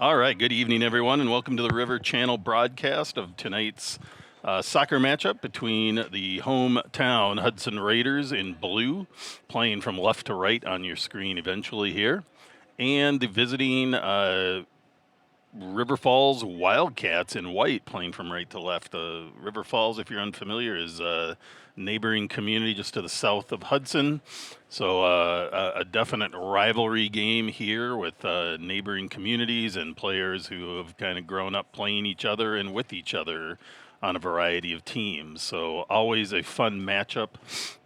All right, good evening, everyone, and welcome to the River Channel broadcast of tonight's soccer matchup between the hometown Hudson Raiders in blue, playing from left to right on your screen eventually here, and the visiting River Falls Wildcats in white, playing from right to left. River Falls, if you're unfamiliar, is a neighboring community just to the south of Hudson. So a definite rivalry game here with neighboring communities and players who have kind of grown up playing each other and with each other on a variety of teams. So always a fun matchup.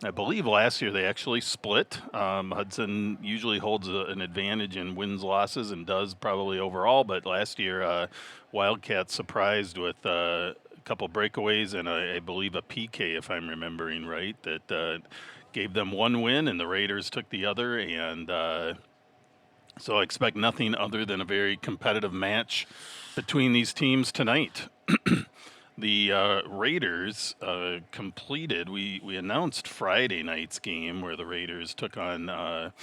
I believe last year they actually split. Hudson usually holds an advantage in wins, losses, and does probably overall. But last year, Wildcats surprised with a couple breakaways and I believe a PK, if I'm remembering right, that gave them one win and the Raiders took the other. And so I expect nothing other than a very competitive match between these teams tonight. The Raiders completed. We announced Friday night's game where the Raiders took on a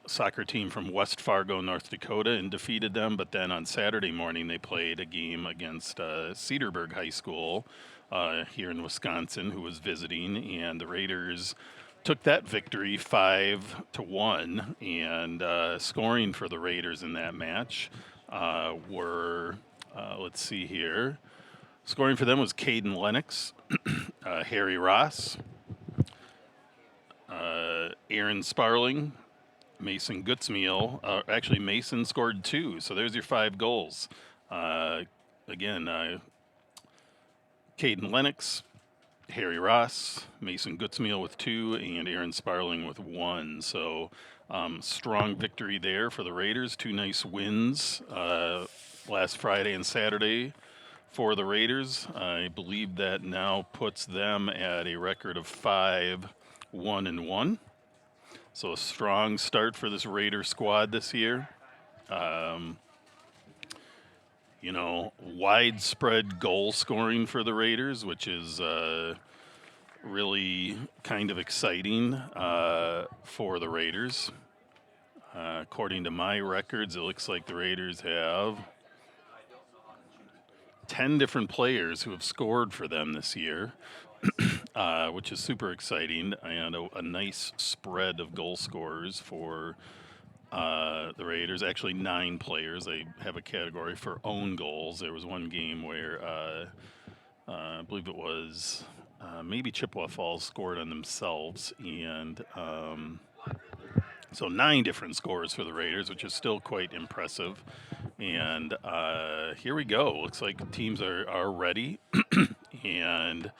soccer team from West Fargo, North Dakota, and defeated them. But then on Saturday morning, they played a game against Cedarburg High School here in Wisconsin, who was visiting, and the Raiders took that victory 5-1. And scoring for the Raiders in that match were, let's see here. Scoring for them was Caden Lennox, Harry Ross, Aaron Sparling, Mason Gutzmeal. Actually, Mason scored 2, so there's your 5 goals. Again, Caden Lennox, Harry Ross, Mason Gutzmeal with 2, and Aaron Sparling with 1. So strong victory there for the Raiders. 2 nice wins last Friday and Saturday for the Raiders. I believe that now puts them at a record of 5-1-1. So a strong start for this Raider squad this year. Widespread goal scoring for the Raiders, which is really kind of exciting for the Raiders. According to my records, it looks like the Raiders have 10 different players who have scored for them this year, which is super exciting, and a nice spread of goal scorers for the Raiders. Actually, 9 players. They have a category for own goals. There was one game where I believe it was maybe Chippewa Falls scored on themselves, and so 9 different scores for the Raiders, which is still quite impressive. And here we go. Looks like teams are ready. And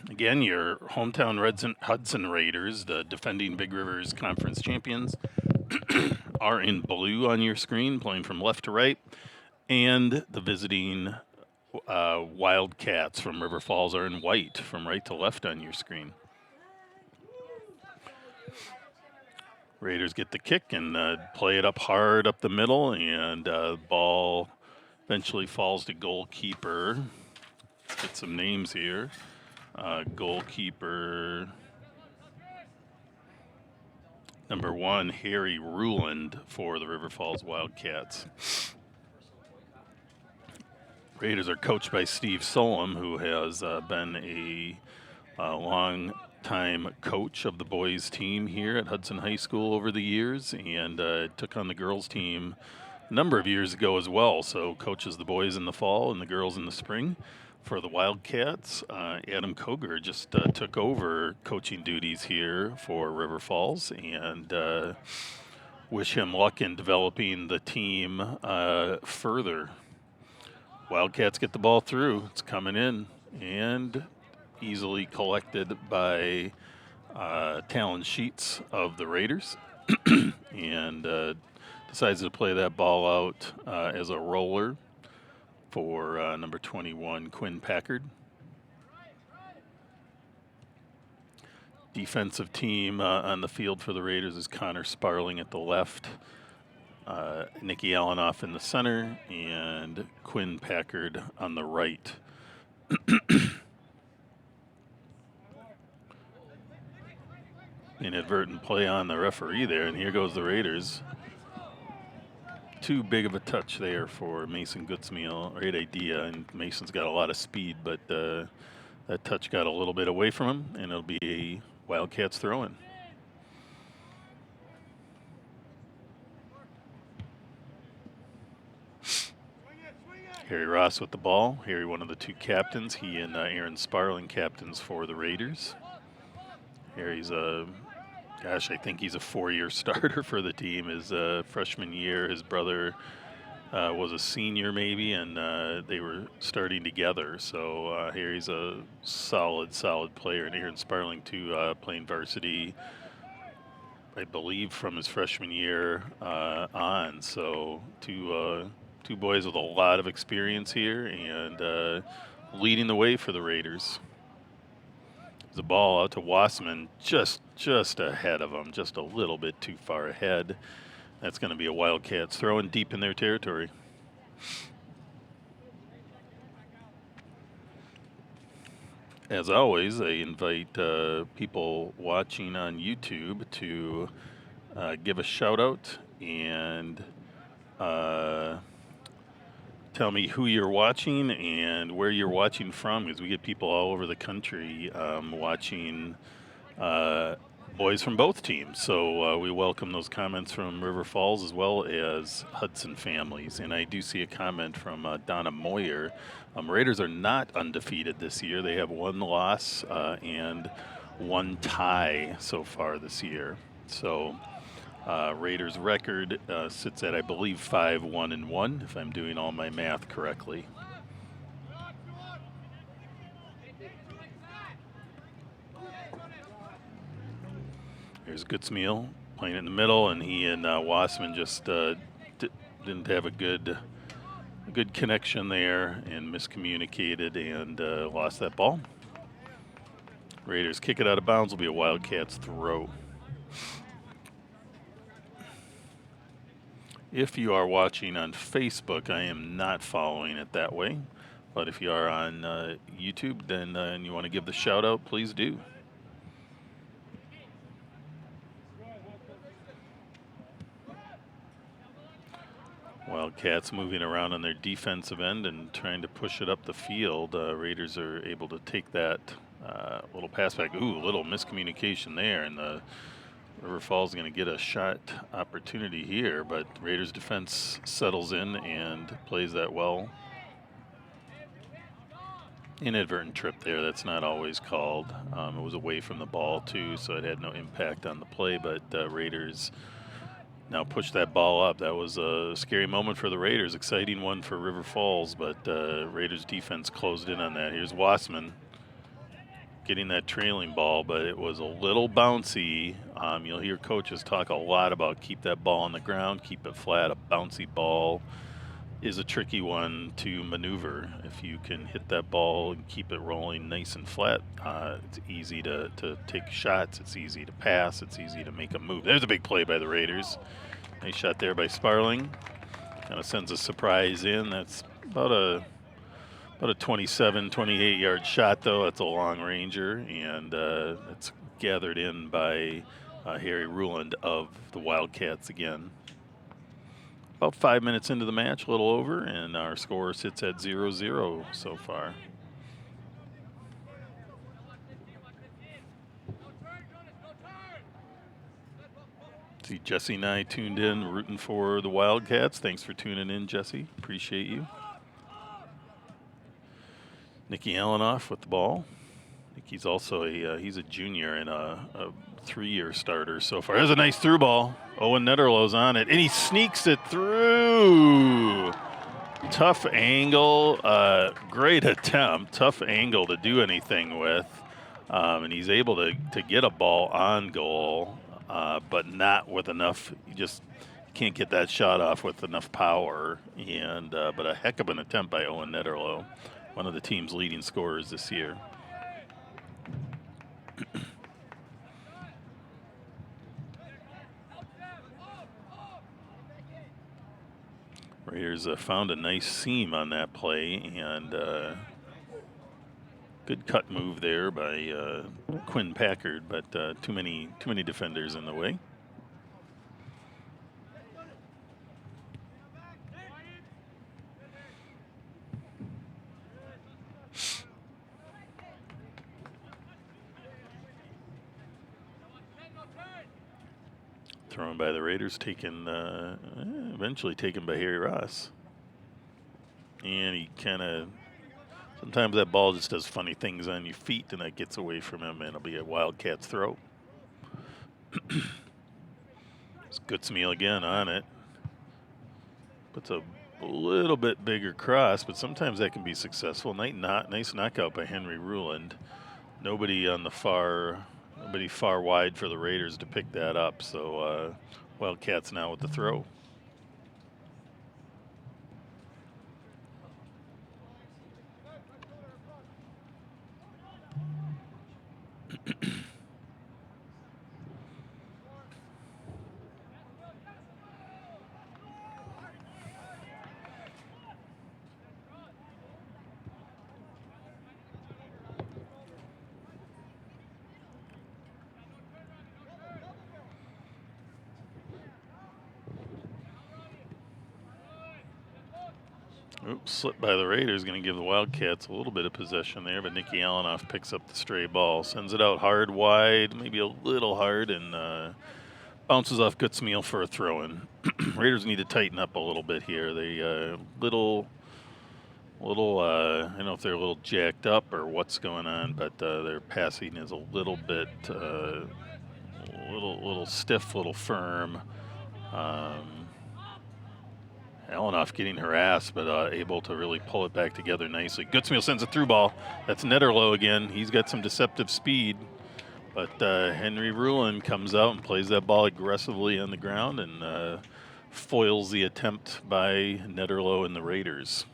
again, your hometown Hudson Raiders, the defending Big Rivers Conference champions, are in blue on your screen, playing from left to right. And the visiting Wildcats from River Falls are in white, from right to left on your screen. Raiders get the kick and play it up hard up the middle, and ball eventually falls to goalkeeper. Let's get some names here. Goalkeeper number 1, Harry Ruland for the River Falls Wildcats. Raiders are coached by Steve Solom, who has been a long-time coach of the boys team here at Hudson High School over the years, and took on the girls team a number of years ago as well. So coaches the boys in the fall and the girls in the spring. For the Wildcats, Adam Koger just took over coaching duties here for River Falls, and wish him luck in developing the team further. Wildcats get the ball through. It's coming in and easily collected by Talon Sheets of the Raiders, and decides to play that ball out as a roller for number 21, Quinn Packard. Defensive team on the field for the Raiders is Connor Sparling at the left, Nikki Allenoff in the center, and Quinn Packard on the right. Inadvertent play on the referee there, and here goes the Raiders. too big of a touch there for Mason Goodsmeal. Great idea, and Mason's got a lot of speed, but that touch got a little bit away from him, and it'll be a Wildcats throw-in. Harry Ross with the ball. Harry, one of the two captains. He and Aaron Sparling, captains for the Raiders. Harry's gosh, I think he's a 4-year starter for the team. His freshman year, his brother was a senior maybe, and they were starting together. So Harry's a solid player, and Aaron Sparling too, playing varsity, I believe, from his freshman year on. So two boys with a lot of experience here, and leading the way for the Raiders. The ball out to Wassman, just ahead of him, just a little bit too far ahead. That's going to be a Wildcats throwing deep in their territory. As always, I invite people watching on YouTube to give a shout out and tell me who you're watching and where you're watching from, because we get people all over the country watching boys from both teams. So we welcome those comments from River Falls as well as Hudson families. And I do see a comment from Donna Moyer. Raiders are not undefeated this year. They have 1 loss and 1 tie so far this year. So Raiders record sits at, I believe, 5-1-1, if I'm doing all my math correctly. Here's Goodsmeal playing in the middle, and he and Wassman just didn't have a good connection there and miscommunicated and lost that ball. Raiders kick it out of bounds. Will be a Wildcats throw. If you are watching on Facebook, I am not following it that way. But if you are on YouTube, then and you want to give the shout out, please do. Wildcats moving around on their defensive end and trying to push it up the field. Raiders are able to take that little pass back. Ooh, little miscommunication there, and the River Falls is going to get a shot opportunity here, but Raiders defense settles in and plays that well. Inadvertent trip there, that's not always called. It was away from the ball too, so it had no impact on the play, but Raiders now push that ball up. That was a scary moment for the Raiders, exciting one for River Falls, but Raiders defense closed in on that. Here's Wassman getting that trailing ball, but it was a little bouncy. You'll hear coaches talk a lot about keep that ball on the ground, keep it flat. A bouncy ball is a tricky one to maneuver. If you can hit that ball and keep it rolling nice and flat, it's easy to take shots, it's easy to pass, it's easy to make a move. There's a big play by the Raiders. Nice shot there by Sparling. Kind of sends a surprise in. That's about a 27, 28-yard shot, though. That's a long ranger, and it's gathered in by Harry Ruland of the Wildcats again. About 5 minutes into the match, a little over, and our score sits at 0-0 so far. See, Jesse and I tuned in, rooting for the Wildcats. Thanks for tuning in, Jesse. Appreciate you. Nicky Allenoff with the ball. Nicky's also he's a junior and a 3-year starter so far. There's a nice through ball. Owen Netterlow's on it, and he sneaks it through. Tough angle, great attempt. Tough angle to do anything with, and he's able to get a ball on goal, but not with enough. You just can't get that shot off with enough power. And but a heck of an attempt by Owen Netterlow, one of the team's leading scorers this year. Raiders found a nice seam on that play, and good cut move there by Quinn Packard, but too many defenders in the way. Thrown by the Raiders, eventually taken by Harry Ross. And he kind of, sometimes that ball just does funny things on your feet and that gets away from him and it'll be a Wildcats throw. It's Gutzmeal again on it. Puts a little bit bigger cross, but sometimes that can be successful. Nice knockout by Henry Ruland. Nobody far wide for the Raiders to pick that up. So Wildcats now with the throw. Oops, slipped by the Raiders, going to give the Wildcats a little bit of possession there, but Nicky Allenoff picks up the stray ball, sends it out hard, wide, maybe a little hard, and bounces off Gutzmeal for a throw-in. Raiders need to tighten up a little bit here. They I don't know if they're a little jacked up or what's going on, but their passing is a little bit, little stiff, little firm. Allenoff getting harassed, but able to really pull it back together nicely. Gutzmeal sends a through ball. That's Netterlow again. He's got some deceptive speed. But Henry Ruland comes out and plays that ball aggressively on the ground and foils the attempt by Netterlow and the Raiders.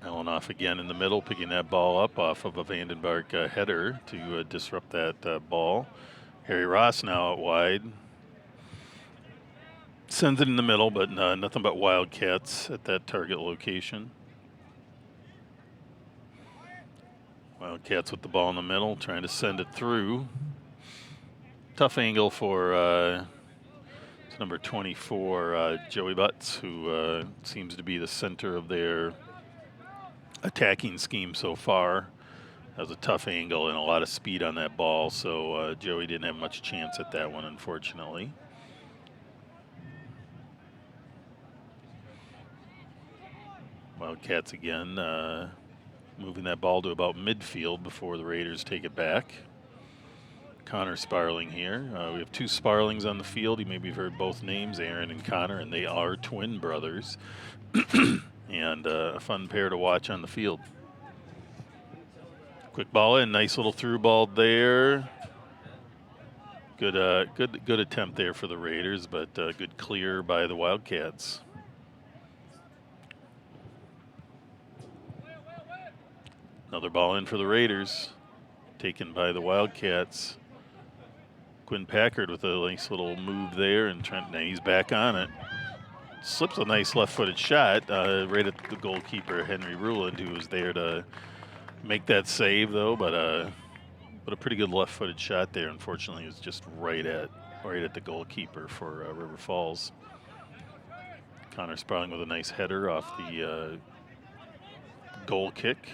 Allenoff again in the middle, picking that ball up off of a Vandenberg header to disrupt that ball. Harry Ross now out wide. Sends it in the middle, but nothing but Wildcats at that target location. Wildcats with the ball in the middle, trying to send it through. Tough angle for number 24, Joey Butts, who seems to be the center of their attacking scheme so far. Has a tough angle and a lot of speed on that ball, so Joey didn't have much chance at that one, unfortunately. Wildcats again moving that ball to about midfield before the Raiders take it back. Connor Sparling here. We have two Sparlings on the field. You maybe have heard both names, Aaron and Connor, and they are twin brothers. And a fun pair to watch on the field. Quick ball in, nice little through ball there. Good attempt there for the Raiders, but good clear by the Wildcats. Another ball in for the Raiders, taken by the Wildcats. Quinn Packard with a nice little move there, and he's back on it. Slips a nice left-footed shot right at the goalkeeper, Henry Ruland, who was there to make that save, though. But a pretty good left-footed shot there. Unfortunately, it was just right at the goalkeeper for River Falls. Connor Sparling with a nice header off the goal kick.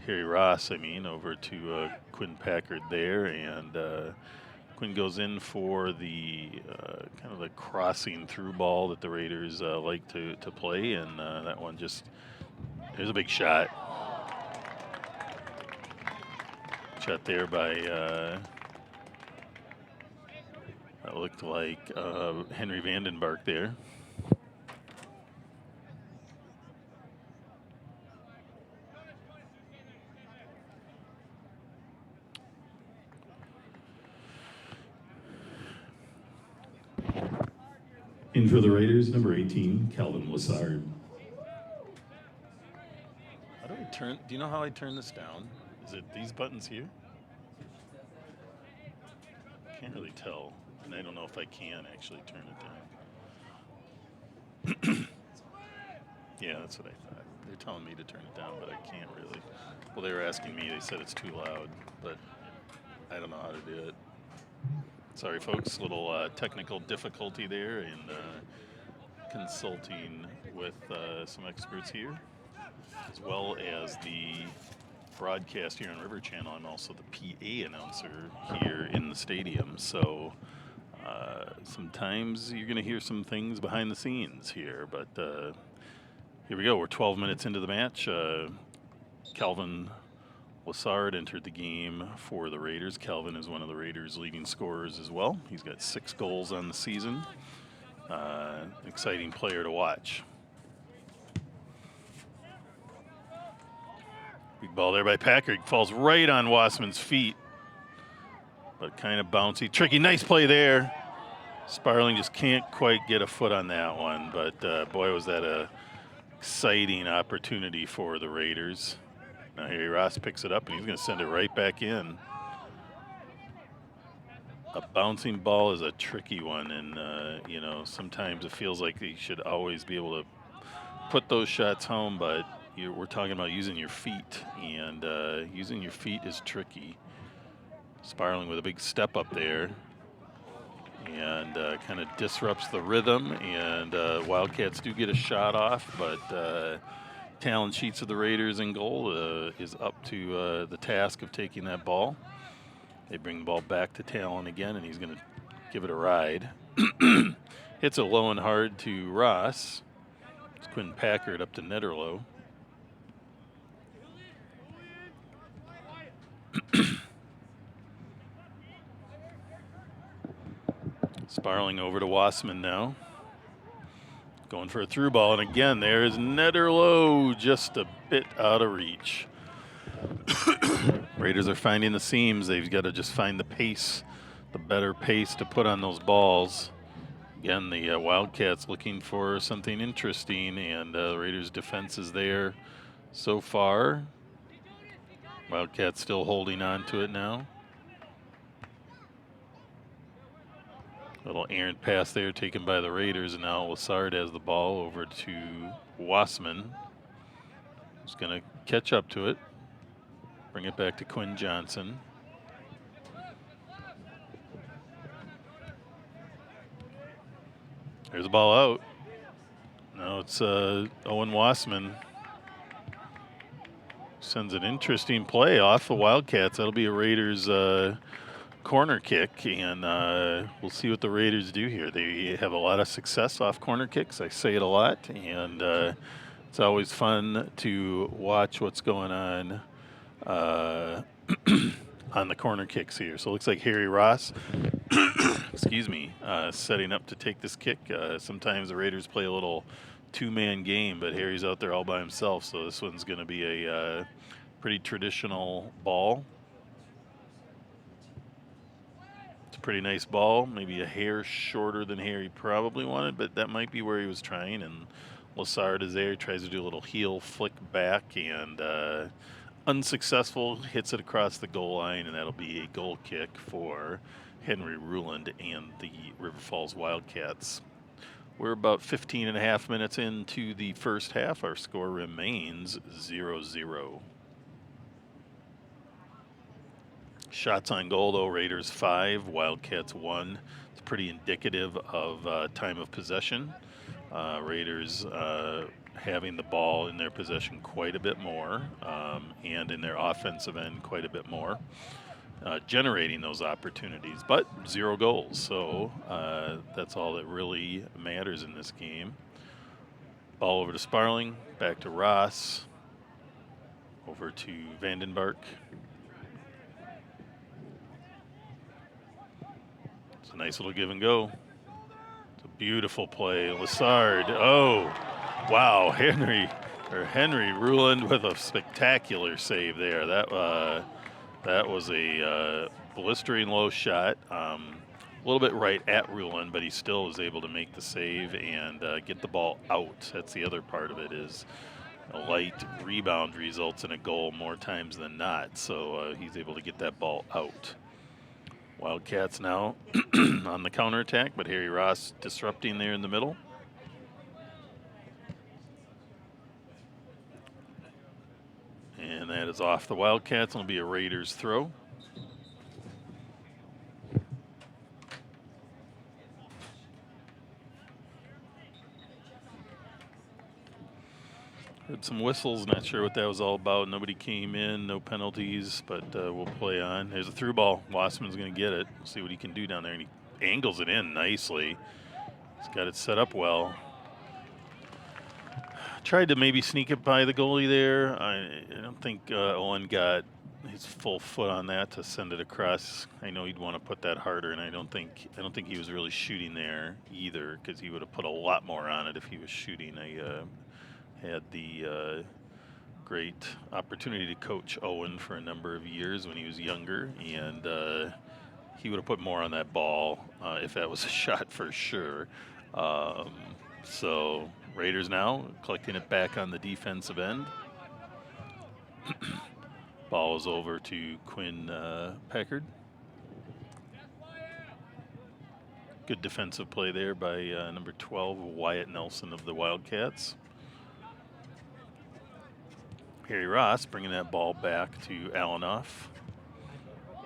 Harry Ross, over to Quinn Packard there, and Quinn goes in for the kind of the crossing through ball that the Raiders like to play, and that one there's a big shot. Shot there by, that looked like Henry Vandenberg there. In for the Raiders, number 18, Calvin Lassard. How do I turn? Do you know how I turn this down? Is it these buttons here? Can't really tell, and I don't know if I can actually turn it down. Yeah, that's what I thought. They're telling me to turn it down, but I can't really. Well, they were asking me. They said it's too loud, but I don't know how to do it. Sorry, folks, little technical difficulty there in consulting with some experts here, as well as the broadcast here on River Channel. I'm also the PA announcer here in the stadium, so sometimes you're going to hear some things behind the scenes here, but here we go. We're 12 minutes into the match. Calvin Lassard entered the game for the Raiders. Calvin is one of the Raiders' leading scorers as well. He's got 6 goals on the season. Exciting player to watch. Big ball there by Packard. Falls right on Wassman's feet, but kind of bouncy. Tricky, nice play there. Sparling just can't quite get a foot on that one, but boy, was that a exciting opportunity for the Raiders. Now Harry Ross picks it up, and he's going to send it right back in. A bouncing ball is a tricky one, and you know, sometimes it feels like you should always be able to put those shots home, but we're talking about using your feet, and using your feet is tricky. Sparling with a big step up there, and kind of disrupts the rhythm, and Wildcats do get a shot off, but Talon Sheets of the Raiders in goal is up to the task of taking that ball. They bring the ball back to Talon again, and he's going to give it a ride. Hits it low and hard to Ross. It's Quinn Packard up to Netterlow. Sparling over to Wassman now. Going for a through ball, and again, there's Netterlow just a bit out of reach. Raiders are finding the seams. They've got to just find the pace, the better pace to put on those balls. Again, the Wildcats looking for something interesting, and the Raiders' defense is there so far. Wildcats still holding on to it now. Little errant pass there taken by the Raiders, and now Lassard has the ball over to Wassman. He's going to catch up to it, bring it back to Quinn Johnson. There's the ball out. Now it's Owen Wassman. Sends an interesting play off the Wildcats. That'll be a Raiders corner kick, and we'll see what the Raiders do here. They have a lot of success off corner kicks. I say it a lot, and it's always fun to watch what's going on on the corner kicks here. So it looks like Harry Ross, excuse me, setting up to take this kick. Sometimes the Raiders play a little two-man game, but Harry's out there all by himself, so this one's going to be a pretty traditional ball. Pretty nice ball, maybe a hair shorter than Harry probably wanted, but that might be where he was trying, and Lassard is there, tries to do a little heel flick back, and unsuccessful, hits it across the goal line, and that'll be a goal kick for Henry Ruland and the River Falls Wildcats. We're about 15 and a half minutes into the first half. Our score remains 0-0. Shots on goal, though, Raiders 5, Wildcats 1. It's pretty indicative of time of possession. Raiders having the ball in their possession quite a bit more, and in their offensive end quite a bit more, generating those opportunities, but 0 goals. So that's all that really matters in this game. Ball over to Sparling, back to Ross, over to Vandenberg. It's a nice little give and go. It's a beautiful play. Lassard. Oh, wow. Henry Ruland with a spectacular save there. That was a blistering low shot. A little bit right at Ruland, but he still was able to make the save and get the ball out. That's the other part of it, is a light rebound results in a goal more times than not. So he's able to get that ball out. Wildcats now on the counterattack, but Harry Ross disrupting there in the middle. And that is off the Wildcats. It'll be a Raiders throw. Heard some whistles, not sure what that was all about. Nobody came in, no penalties, but we'll play on. There's a through ball. Wassman's going to get it. See what he can do down there. And he angles it in nicely. He's got it set up well. Tried to maybe sneak it by the goalie there. I don't think Owen got his full foot on that to send it across. I know he'd want to put that harder, and I don't think he was really shooting there either, because he would have put a lot more on it if he was shooting. I had the great opportunity to coach Owen for a number of years when he was younger, and he would have put more on that ball if that was a shot for sure. So Raiders now collecting it back on the defensive end. Ball is over to Quinn Packard. Good defensive play there by number 12, Wyatt Nelson of the Wildcats. Harry Ross bringing that ball back to Alanoff.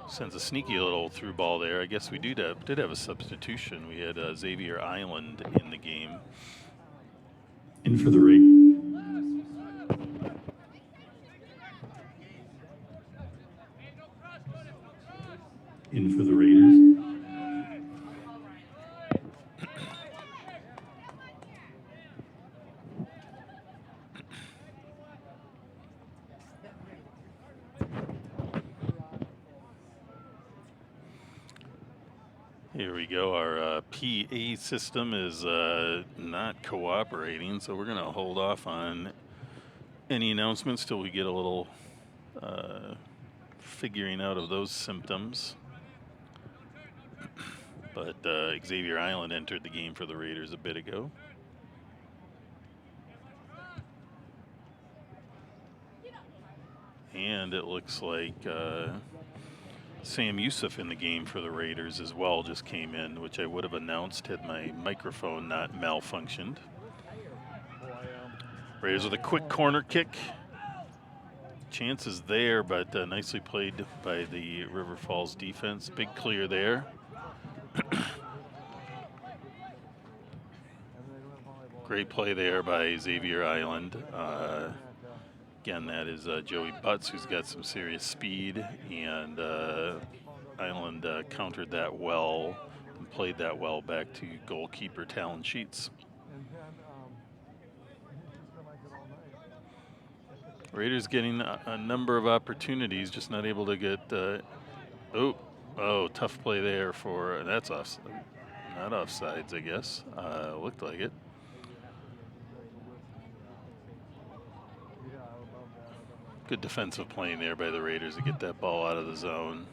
Sends a sneaky little through ball there. I guess we did have a substitution. We had Xavier Island in the game. In for the Raiders. In for the Raiders. Here we go. Our PA system is not cooperating, so we're going to hold off on any announcements till we get a little figuring out of those symptoms. But Xavier Island entered the game for the Raiders a bit ago. And it looks like Sam Youssef in the game for the Raiders as well just came in, which I would have announced had my microphone not malfunctioned. Raiders with a quick corner kick. Chances there, but nicely played by the River Falls defense. Big clear there. Great play there by Xavier Island. Again, that is Joey Butts, who's got some serious speed, and Island countered that well and played that well back to goalkeeper Talon Sheets. Raiders getting a number of opportunities, just not able to get. Tough play there for that's off, not offsides, I guess. Looked like it. Good defensive playing there by the Raiders to get that ball out of the zone.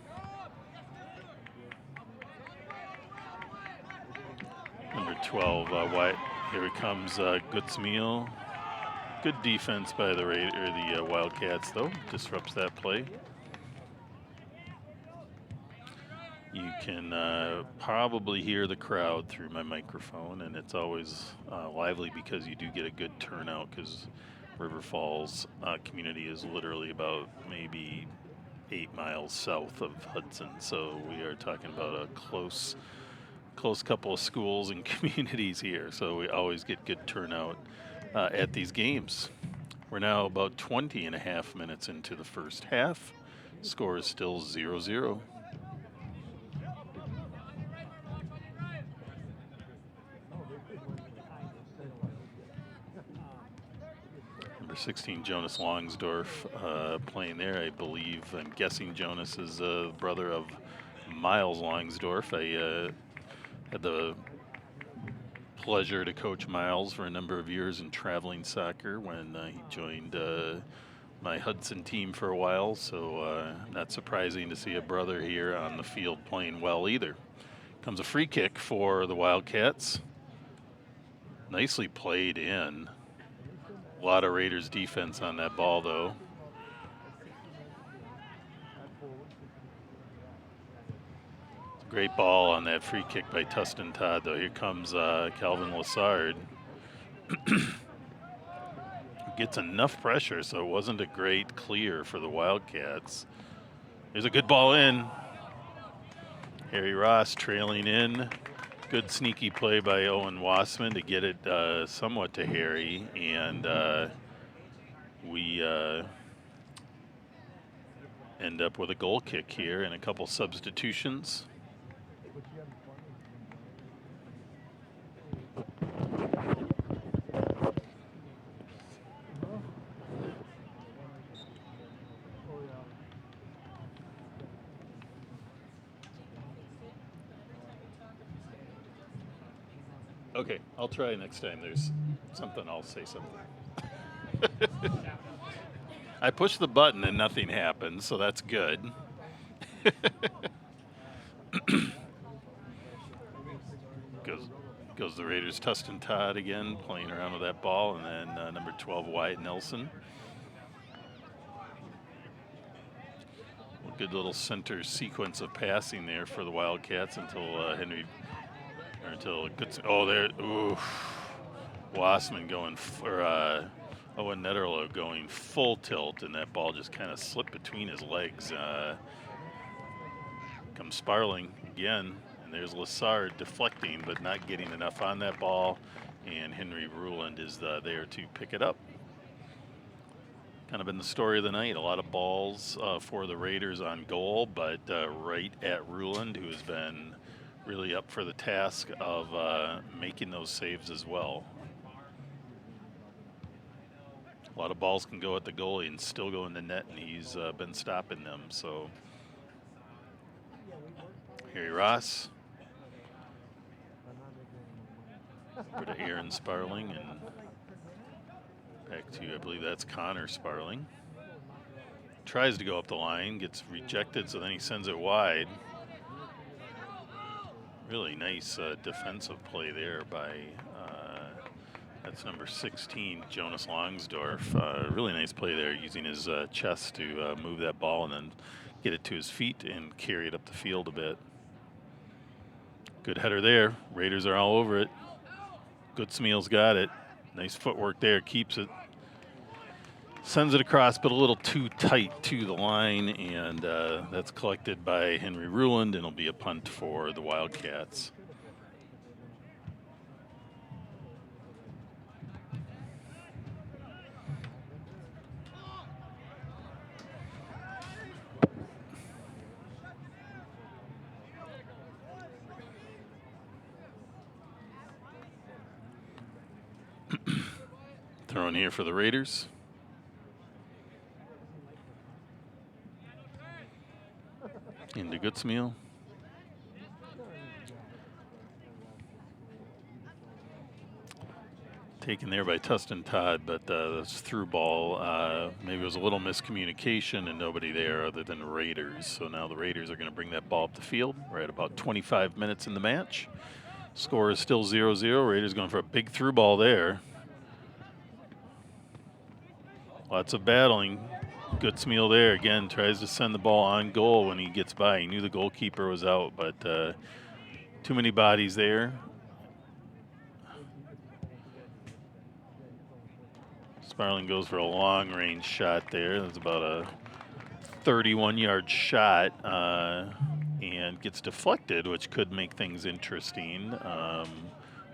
Number 12, Wyatt. Here he comes, Goodsmeal. Good defense by the Wildcats, though. Disrupts that play. You can probably hear the crowd through my microphone, and it's always lively because you do get a good turnout, because River Falls community is literally about maybe 8 miles south of Hudson. So we are talking about a close couple of schools and communities here. So we always get good turnout at these games. We're now about 20 and a half minutes into the first half. Score is still 0-0. Number 16, Jonas Longsdorf playing there. I believe, I'm guessing Jonas is the brother of Miles Longsdorf. I had the pleasure to coach Miles for a number of years in traveling soccer when he joined my Hudson team for a while. So not surprising to see a brother here on the field playing well either. Comes a free kick for the Wildcats. Nicely played in. A lot of Raiders defense on that ball, though. Great ball on that free kick by Tustin Todd, though. Here comes Calvin Lassard. Gets enough pressure, so it wasn't a great clear for the Wildcats. There's a good ball in. Harry Ross trailing in. Good sneaky play by Owen Wassman to get it somewhat to Harry, and we end up with a goal kick here and a couple substitutions. Okay, I'll try next time. There's something, I'll say something. I push the button and nothing happens, so that's good. goes the Raiders' Tustin Todd again, playing around with that ball, and then number 12, Wyatt Nelson. Good little center sequence of passing there for the Wildcats until Wassman going Owen Netterlow going full tilt, and that ball just kind of slipped between his legs. Comes Sparling again, and there's Lassard deflecting, but not getting enough on that ball, and Henry Ruland is there to pick it up. Kind of been the story of the night. A lot of balls for the Raiders on goal, but right at Ruland, who has been really up for the task of making those saves as well. A lot of balls can go at the goalie and still go in the net, and he's been stopping them. So Harry Ross over to Aaron Sparling, and back to, I believe that's Connor Sparling. Tries to go up the line, gets rejected, so then he sends it wide. Really nice defensive play there by, that's number 16, Jonas Longsdorf. Really nice play there, using his chest to move that ball and then get it to his feet and carry it up the field a bit. Good header there. Raiders are all over it. Goodsmeal's got it. Nice footwork there, keeps it. Sends it across, but a little too tight to the line, and that's collected by Henry Ruland, and it'll be a punt for the Wildcats. Thrown here for the Raiders. Into Goodsmeal. Taken there by Tustin Todd, but that's through ball. Maybe it was a little miscommunication and nobody there other than the Raiders. So now the Raiders are going to bring that ball up the field. We're at about 25 minutes in the match. Score is still 0-0. Raiders going for a big through ball there. Lots of battling. Goodsmeal there again, tries to send the ball on goal when he gets by. He knew the goalkeeper was out, but too many bodies there. Sparling goes for a long range shot there. That's about a 31-yard shot and gets deflected, which could make things interesting.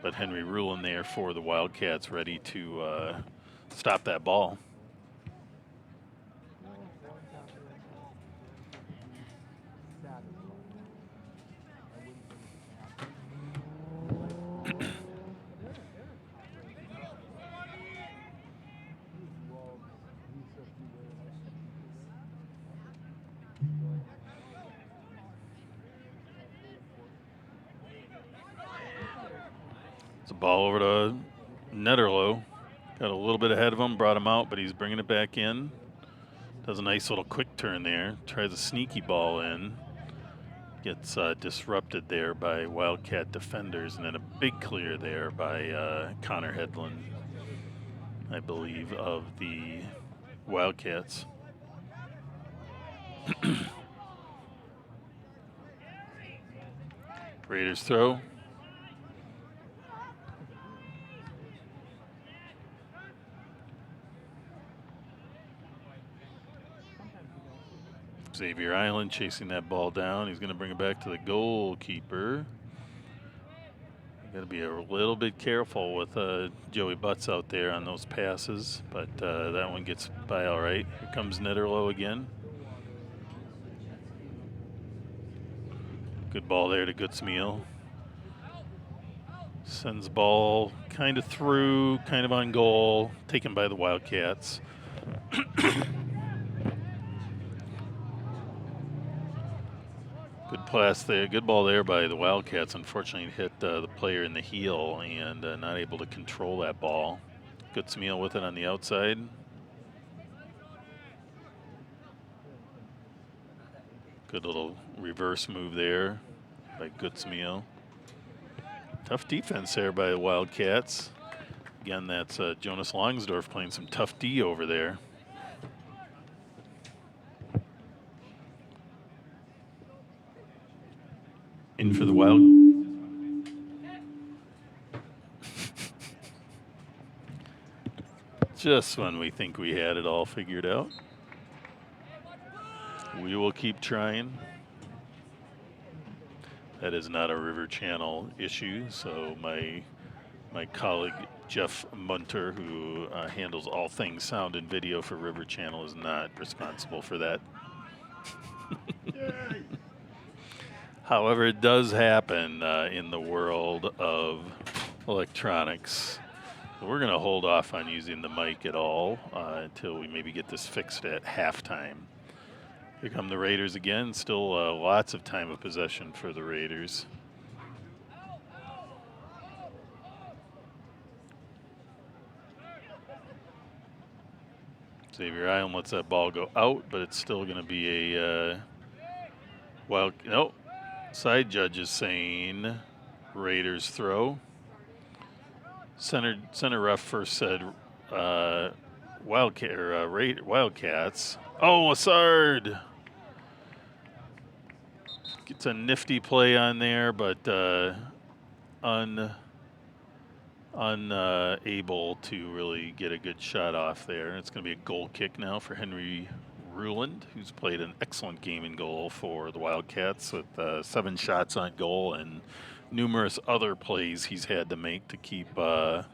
But Henry Ruland there for the Wildcats, ready to stop that ball. It's a ball over to Netterlow. Got a little bit ahead of him, brought him out, but he's bringing it back in. Does a nice little quick turn there. Tries a sneaky ball in. Gets disrupted there by Wildcat defenders, and then a big clear there by Connor Hedlund, I believe, of the Wildcats. Raiders throw. Xavier Island chasing that ball down. He's going to bring it back to the goalkeeper. Got to be a little bit careful with Joey Butts out there on those passes, but that one gets by all right. Here comes Nitterlow again. Good ball there to Goodsmeal. Sends ball kind of through, kind of on goal, taken by the Wildcats. Good pass there, good ball there by the Wildcats. Unfortunately, hit the player in the heel and not able to control that ball. Goodsmeal with it on the outside. Good little reverse move there by Goodsmeal. Tough defense there by the Wildcats. Again, that's Jonas Longsdorf playing some tough D over there. In for the Wild. Just when we think we had it all figured out. We will keep trying. That is not a River Channel issue, so my colleague Jeff Munter, who handles all things sound and video for River Channel, is not responsible for that. However, it does happen in the world of electronics. So we're going to hold off on using the mic at all until we maybe get this fixed at halftime. Here come the Raiders again. Still lots of time of possession for the Raiders. Xavier Island lets that ball go out, but it's still going to be a side judge is saying Raiders throw. Center ref first said Wildcats. Oh, Lassard gets a nifty play on there, but unable to really get a good shot off there. It's going to be a goal kick now for Henry Ruland, who's played an excellent game in goal for the Wildcats with 7 shots on goal and numerous other plays he's had to make to keep the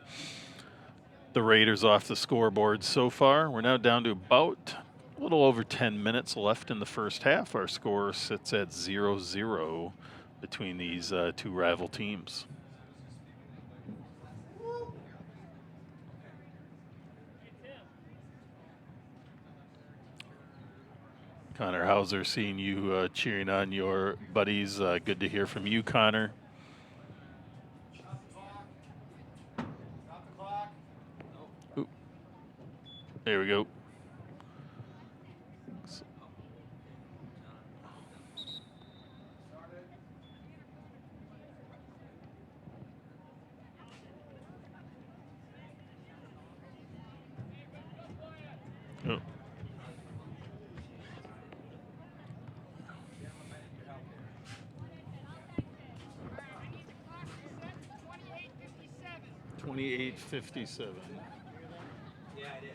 Raiders off the scoreboard so far. We're now down to about a little over 10 minutes left in the first half. Our score sits at 0-0 between these two rival teams. Connor Hauser, seeing you cheering on your buddies. Good to hear from you, Connor. Ooh. There we go. Oh. $28.57. Yeah, I did.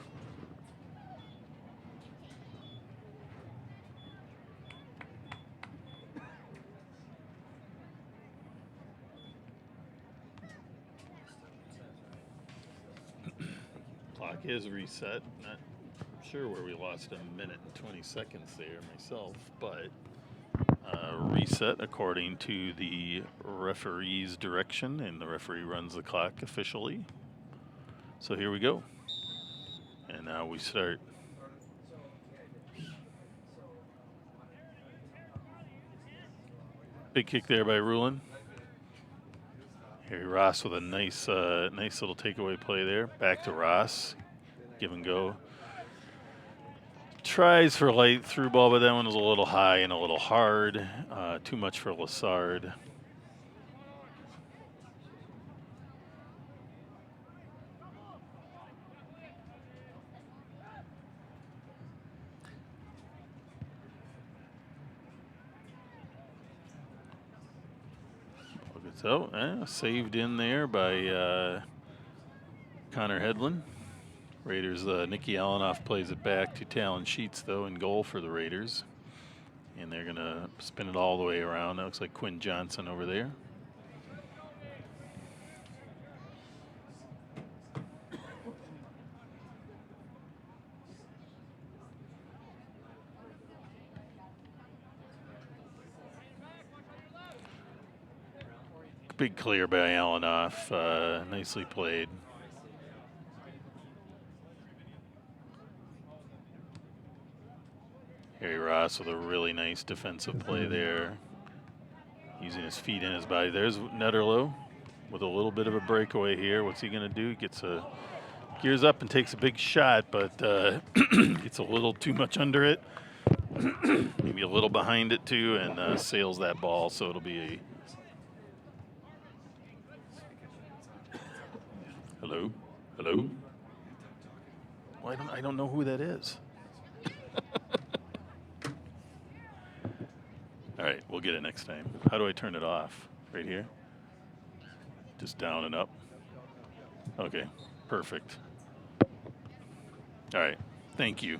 Clock is reset. Not sure where we lost a minute and 20 seconds there myself, but reset according to the referee's direction, and the referee runs the clock officially. So here we go. And now we start. Big kick there by Ruland. Harry Ross with a nice little takeaway play there. Back to Ross. Give and go. Tries for a light through ball, but that one was a little high and a little hard. Too much for Lassard. So, saved in there by Connor Hedlund. Raiders, Nicky Allenoff plays it back to Talon Sheets, though, in goal for the Raiders. And they're going to spin it all the way around. That looks like Quinn Johnson over there. big clear by Alanoff. Nicely played. Harry Ross with a really nice defensive play there. Using his feet and his body. There's Netterlow with a little bit of a breakaway here. What's he going to do? Gets a gears up and takes a big shot, but gets a little too much under it. Maybe a little behind it too, and sails that ball. So it'll be a hello. Well, I don't know who that is. All right, we'll get it next time. How do I turn it off? Right here? Just down and up? Okay, perfect. All right, thank you.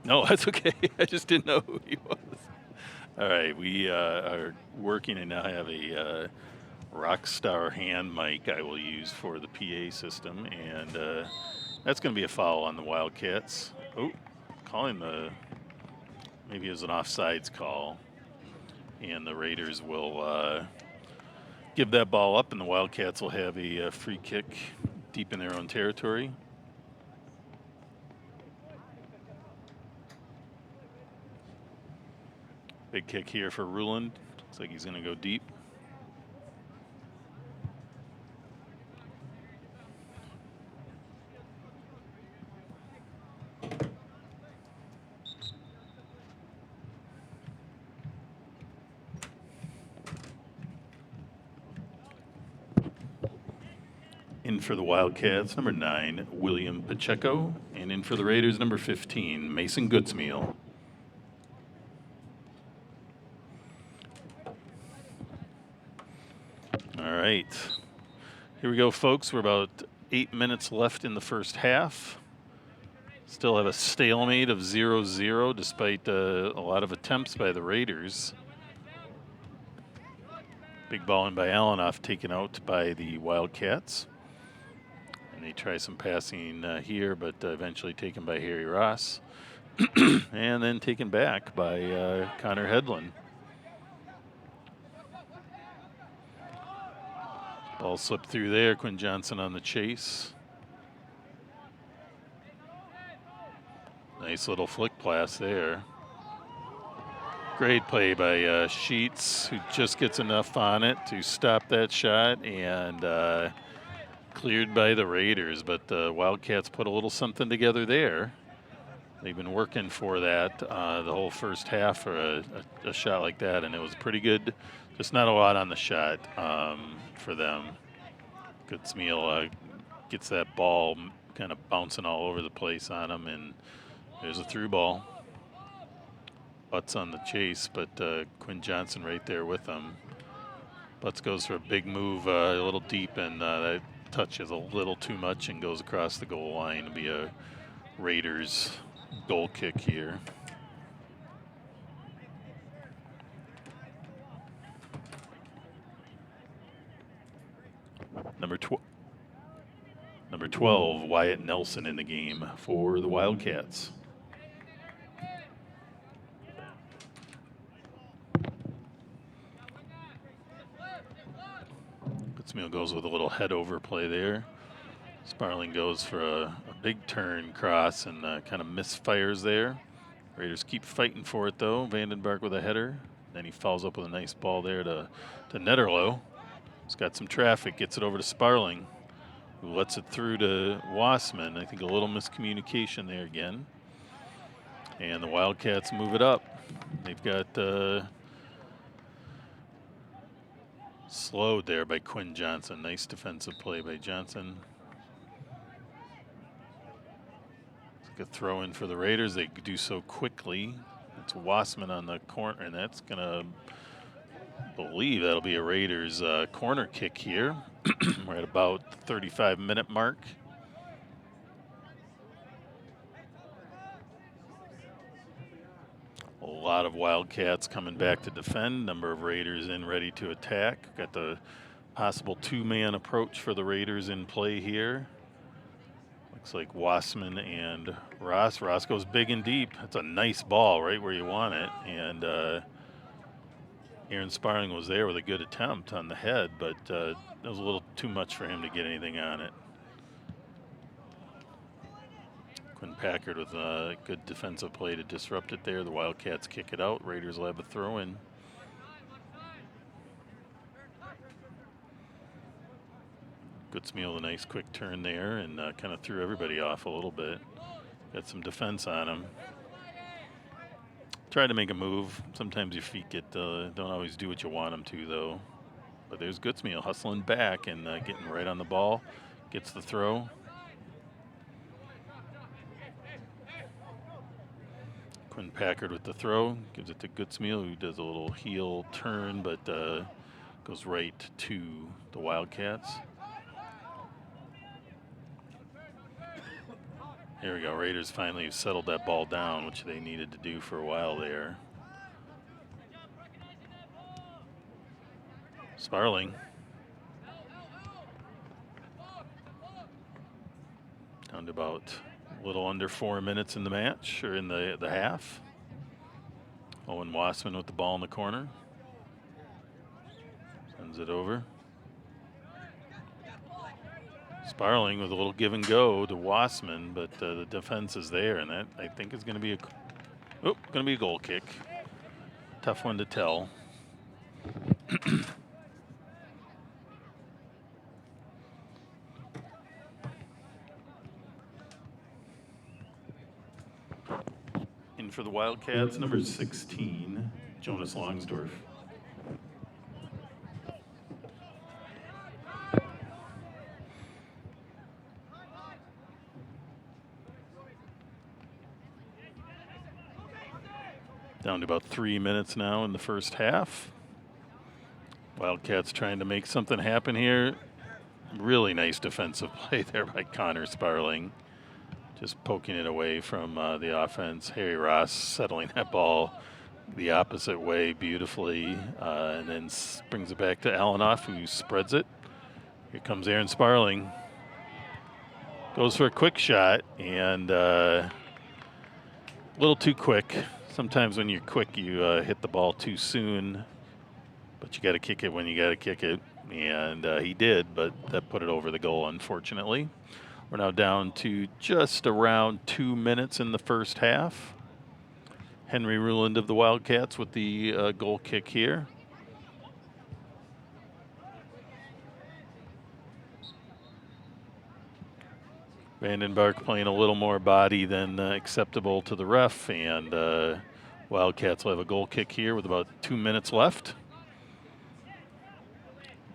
No, that's okay. I just didn't know who he was. All right, we are working and now have a Rockstar hand mic I will use for the PA system, and that's going to be a foul on the Wildcats. Oh, calling maybe it was an offsides call. And the Raiders will give that ball up, and the Wildcats will have a free kick deep in their own territory. Big kick here for Ruland. Looks like he's going to go deep. In for the Wildcats, number 9, William Pacheco. And in for the Raiders, number 15, Mason Goodsmeal. All right. Here we go, folks. We're about 8 minutes left in the first half. Still have a stalemate of 0-0 despite a lot of attempts by the Raiders. Big ball in by Alanoff, taken out by the Wildcats. And they try some passing here, but eventually taken by Harry Ross. And then taken back by Connor Hedlund. Ball slipped through there. Quinn Johnson on the chase. Nice little flick pass there. Great play by Sheets, who just gets enough on it to stop that shot, and cleared by the Raiders, but the Wildcats put a little something together there. They've been working for that the whole first half for a shot like that, and it was pretty good. Just not a lot on the shot for them. Goodsmeal gets that ball kind of bouncing all over the place on him, and there's a through ball. Butts on the chase, but Quinn Johnson right there with him. Butts goes for a big move, a little deep, and that touches a little too much and goes across the goal line. It'll be a Raiders goal kick here. Number 12, Wyatt Nelson in the game for the Wildcats. Goodsmeal goes with a little head over play there. Sparling goes for a big turn cross and kind of misfires there. Raiders keep fighting for it though. Vandenberg with a header. Then he follows up with a nice ball there to Netterlow. He's got some traffic, gets it over to Sparling, who lets it through to Wassman. I think a little miscommunication there again. And the Wildcats move it up. They've got slowed there by Quinn Johnson. Nice defensive play by Johnson. A throw in for the Raiders. They do so quickly. It's Wassman on the corner, and that's going to, believe that'll be a Raiders corner kick here. We're at about the 35-minute mark. A lot of Wildcats coming back to defend. Number of Raiders in ready to attack. Got the possible two-man approach for the Raiders in play here. Looks like Wassman and Ross. Ross goes big and deep. That's a nice ball right where you want it. And Aaron Sparling was there with a good attempt on the head, but it was a little too much for him to get anything on it. Quinn Packard with a good defensive play to disrupt it there. The Wildcats kick it out. Raiders will have a throw in. Goodsmeal with a nice quick turn there and kind of threw everybody off a little bit. Got some defense on him. Tried to make a move. Sometimes your feet don't always do what you want them to, though. But there's Goodsmeal hustling back and getting right on the ball. Gets the throw. Quinn Packard with the throw. Gives it to Goodsmeal, who does a little heel turn, but goes right to the Wildcats. Here we go. Raiders finally settled that ball down, which they needed to do for a while there. Sparling. Down to about a little under 4 minutes in the match, or in the half. Owen Wassman with the ball in the corner. Sends it over. Sparling with a little give and go to Wassman, but the defense is there, and that I think is going to be a goal kick. Tough one to tell. In for the Wildcats, That's number 16, Jonas Longsdorf. Down to about 3 minutes now in the first half. Wildcats trying to make something happen here. Really nice defensive play there by Connor Sparling. Just poking it away from the offense. Harry Ross settling that ball the opposite way beautifully, and then brings it back to Allenoff, who spreads it. Here comes Aaron Sparling. Goes for a quick shot, and a little too quick. Sometimes when you're quick, you hit the ball too soon, but you got to kick it when you got to kick it. And he did, but that put it over the goal, unfortunately. We're now down to just around 2 minutes in the first half. Henry Ruland of the Wildcats with the goal kick here. Vandenberg playing a little more body than acceptable to the ref, and Wildcats will have a goal kick here with about 2 minutes left.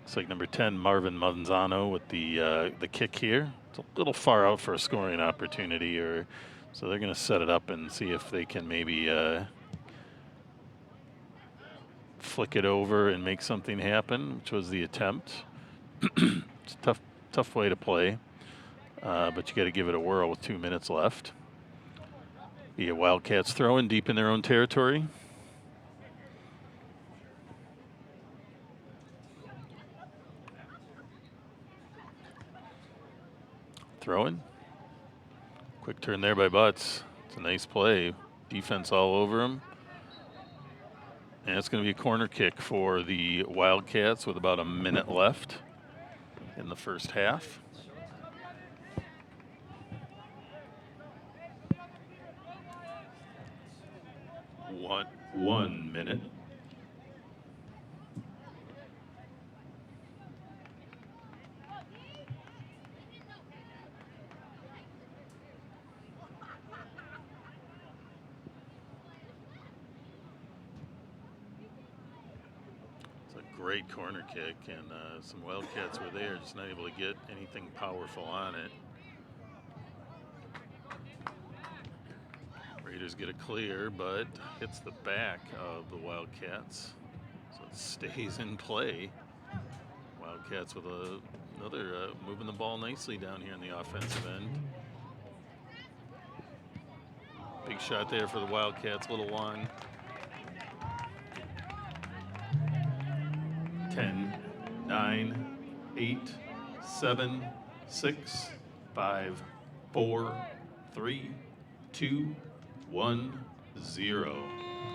Looks like number 10, Marvin Manzano, with the kick here. It's a little far out for a scoring opportunity, so they're going to set it up and see if they can maybe flick it over and make something happen, which was the attempt. It's a tough way to play. But you got to give it a whirl with 2 minutes left. Be a Wildcats throwing deep in their own territory. Throwing. Quick turn there by Butts. It's a nice play. Defense all over him. And it's going to be a corner kick for the Wildcats with about a minute left in the first half. 1 minute. It's a great corner kick, and some Wildcats were there, just not able to get anything powerful on it. Raiders get a clear, but hits the back of the Wildcats, so it stays in play. Wildcats with another moving the ball nicely down here in the offensive end. Big shot there for the Wildcats, little long. 10, 9, 8, 7, 6, 5, 4, 3, 2, 1, 0.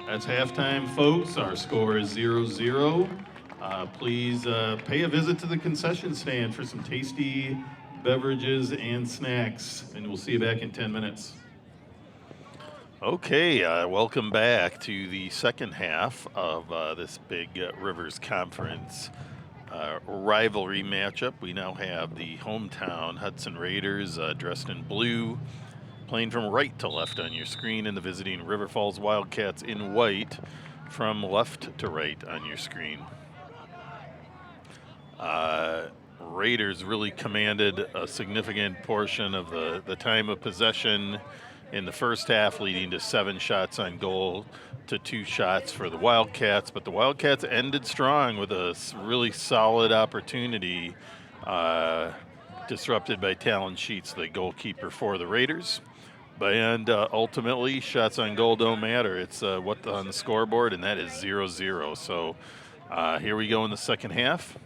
That's halftime, folks. Our score is 0-0. Please pay a visit to the concession stand for some tasty beverages and snacks, and we'll see you back in 10 minutes. Okay, welcome back to the second half of this big Rivers Conference rivalry matchup. We now have the hometown Hudson Raiders dressed in blue, playing from right to left on your screen, and the visiting River Falls Wildcats in white from left to right on your screen. Raiders really commanded a significant portion of the time of possession in the first half, leading to 7 shots on goal to 2 shots for the Wildcats. But the Wildcats ended strong with a really solid opportunity disrupted by Talon Sheets, the goalkeeper for the Raiders. And ultimately, shots on goal don't matter. It's what's on the scoreboard, and that is 0-0. So here we go in the second half.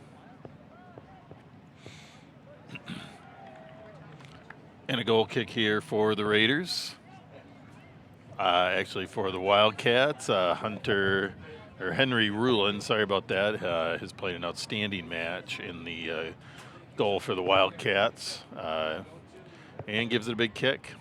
And a goal kick here for the Raiders. Actually, for the Wildcats, Henry Ruland, sorry about that, has played an outstanding match in the goal for the Wildcats and gives it a big kick.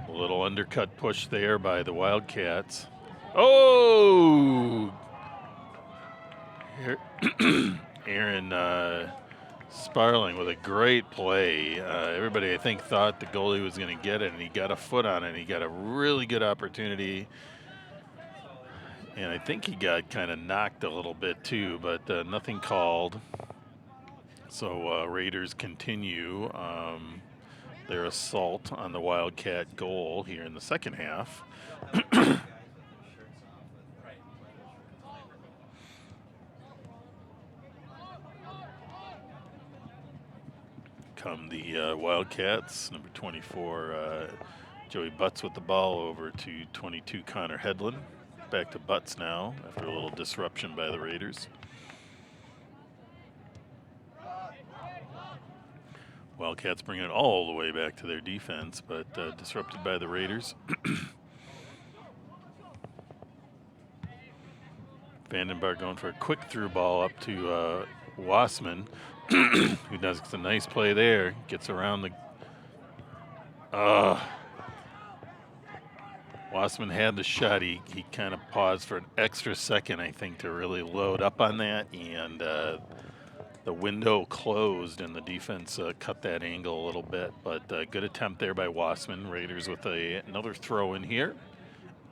A little undercut push there by the Wildcats. Oh! Aaron Sparling with a great play. Everybody, I think, thought the goalie was going to get it, and he got a foot on it, and he got a really good opportunity. And I think he got kind of knocked a little bit too, but nothing called. So Raiders continue their assault on the Wildcat goal here in the second half. Come the Wildcats, number 24, Joey Butts with the ball over to 22, Connor Hedlund. Back to Butts now after a little disruption by the Raiders. Wildcats bring it all the way back to their defense, but disrupted by the Raiders. Vandenberg going for a quick through ball up to Wassman, who does a nice play there. Gets around the... Wassman had the shot. He kind of paused for an extra second, I think, to really load up on that, and the window closed, and the defense cut that angle a little bit. But good attempt there by Wassman. Raiders with another throw in here,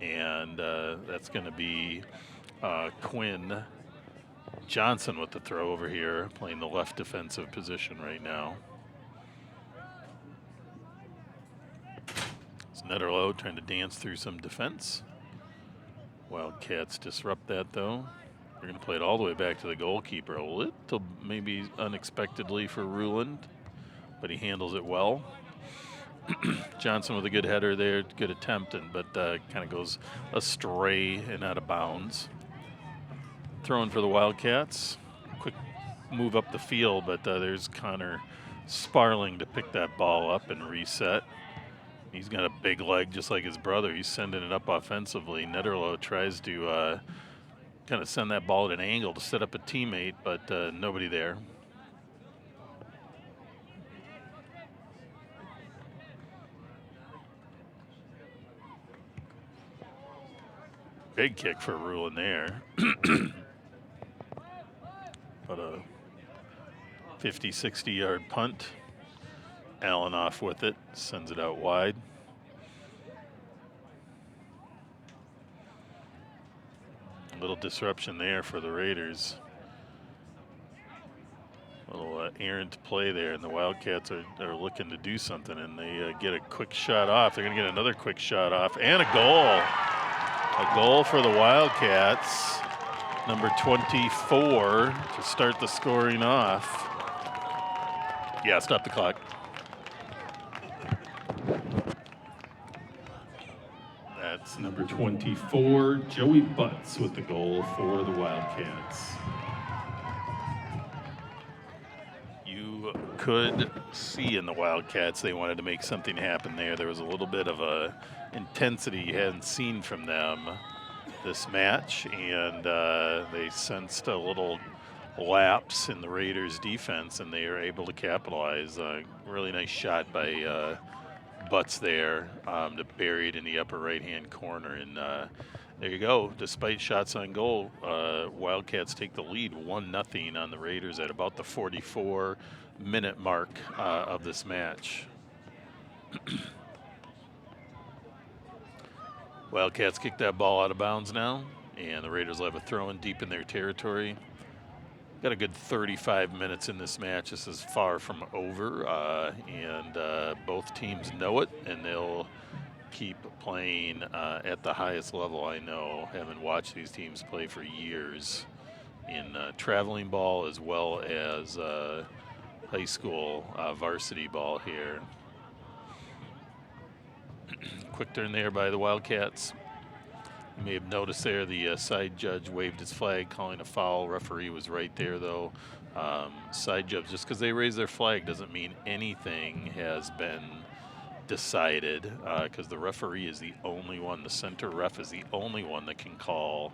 and that's going to be Quinn Johnson with the throw over here, playing the left defensive position right now. It's Netterlow trying to dance through some defense. Wildcats disrupt that, though. They're going to play it all the way back to the goalkeeper. A little, maybe unexpectedly for Ruland, but he handles it well. Johnson with a good header there, good attempt, but kind of goes astray and out of bounds. Throwing for the Wildcats. Quick move up the field, but there's Connor Sparling to pick that ball up and reset. He's got a big leg just like his brother. He's sending it up offensively. Netterlow tries to kind of send that ball at an angle to set up a teammate, but nobody there. Big kick for Ruland there. But a 50, 60-yard punt. Allen off with it, sends it out wide. A little disruption there for the Raiders. A little errant play there, and the Wildcats are looking to do something, and they get a quick shot off. They're going to get another quick shot off, and a goal. A goal for the Wildcats. Number 24 to start the scoring off. Yeah, stop the clock. That's number 24, Joey Butts with the goal for the Wildcats. You you could see in the Wildcats, they wanted to make something happen there. There was a little bit of a intensity you hadn't seen from them this match, and they sensed a little lapse in the Raiders' defense, and they were able to capitalize. Really nice shot by Butts there to bury it in the upper right-hand corner, and there you go. Despite shots on goal, Wildcats take the lead 1-0 on the Raiders at about the 44-minute mark of this match. Wildcats kick that ball out of bounds now, and the Raiders will have a throw-in deep in their territory. Got a good 35 minutes in this match. This is far from over, and both teams know it, and they'll keep playing at the highest level. I know, having watched these teams play for years in traveling ball as well as high school varsity ball here. Quick turn there by the Wildcats. You may have noticed there the side judge waved his flag calling a foul. Referee was right there though. Side judge, just because they raise their flag doesn't mean anything has been decided, because the referee is the only one, the center ref is the only one that can call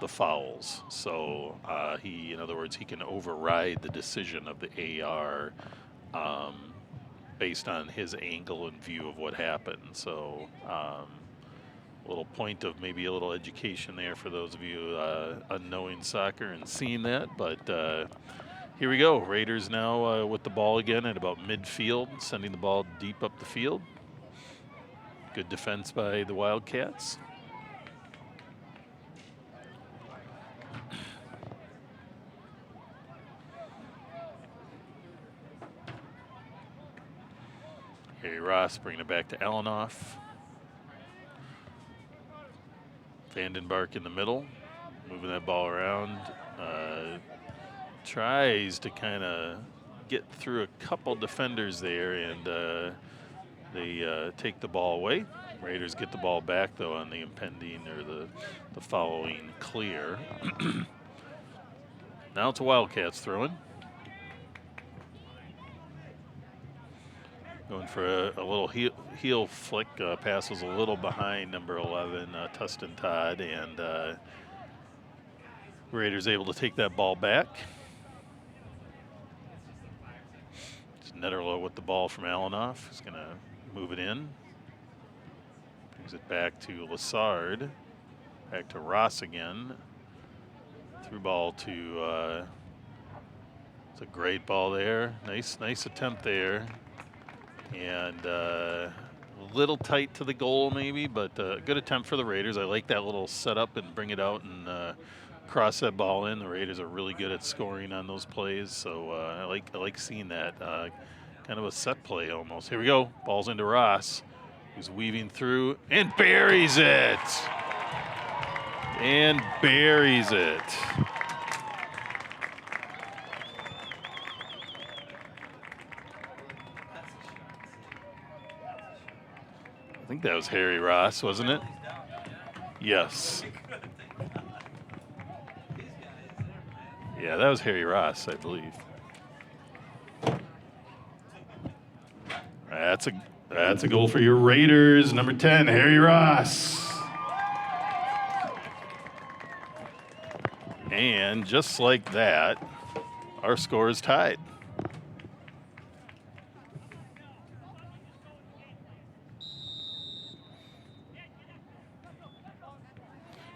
the fouls. So he, in other words, he can override the decision of the AR based on his angle and view of what happened. So a little point of maybe a little education there for those of you unknowing soccer and seeing that. But here we go. Raiders now with the ball again at about midfield, sending the ball deep up the field. Good defense by the Wildcats. Harry Ross bringing it back to Elenoff. Vandenbark in the middle, moving that ball around. Tries to kind of get through a couple defenders there, and they take the ball away. Raiders get the ball back though on the impending or the following clear. Now it's a Wildcats throwing. Going for a little heel flick. Pass was a little behind number 11, Tustin Todd, and Raiders able to take that ball back. It's Netterlow with the ball from Alanoff. He's going to move it in. Brings it back to Lassard. Back to Ross again. Through ball to, it's a great ball there. Nice attempt there. And a little tight to the goal maybe, but good attempt for the Raiders. I like that little setup and bring it out and cross that ball in. The Raiders are really good at scoring on those plays, so I like seeing that. Kind of a set play almost. Here we go. Ball's into Ross, who's weaving through and buries it. And buries it. I think that was Harry Ross, wasn't it? Yes. Yeah, that was Harry Ross, I believe. That's a goal for your Raiders. Number 10, Harry Ross. And just like that, our score is tied.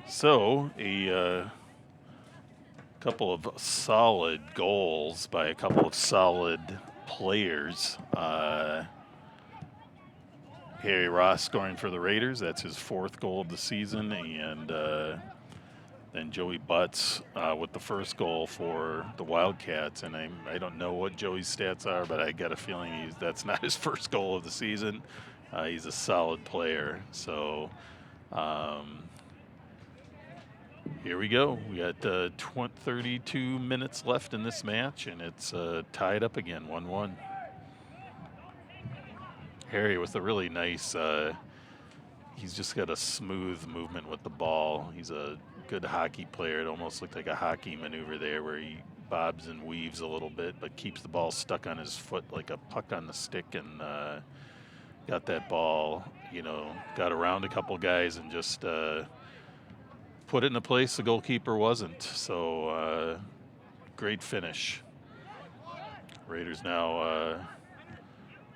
So a couple of solid goals by a couple of solid players. Harry Ross scoring for the Raiders. That's his 4th goal of the season. And then Joey Butts with the first goal for the Wildcats. And I don't know what Joey's stats are, but I got a feeling that's not his first goal of the season. He's a solid player. So here we go. We got 32 minutes left in this match, and it's tied up again, 1-1. Harry with a really nice, he's just got a smooth movement with the ball. He's a good hockey player. It almost looked like a hockey maneuver there where he bobs and weaves a little bit, but keeps the ball stuck on his foot like a puck on the stick, and got that ball, got around a couple guys and just put it in a place the goalkeeper wasn't. So great finish. Raiders now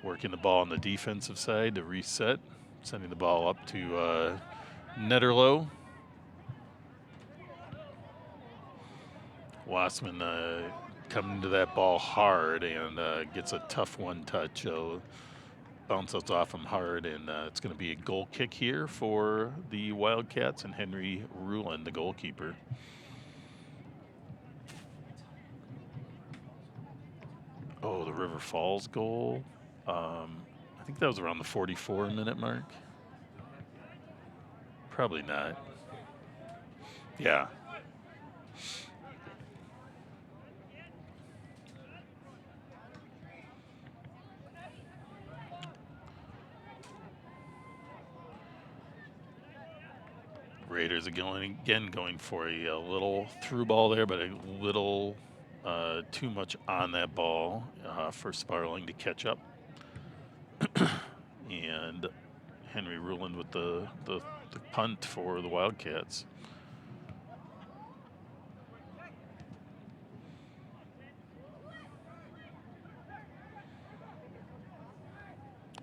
working the ball on the defensive side to reset, sending the ball up to Netterlow. Wassman coming to that ball hard and gets a tough one-touch. Bounces off him hard, and it's going to be a goal kick here for the Wildcats and Henry Rulin, the goalkeeper. Oh, the River Falls goal. I think that was around the 44-minute mark. Probably not. Yeah. Raiders are going for a little through ball there, but a little too much on that ball for Sparling to catch up. And Henry Ruland with the punt for the Wildcats.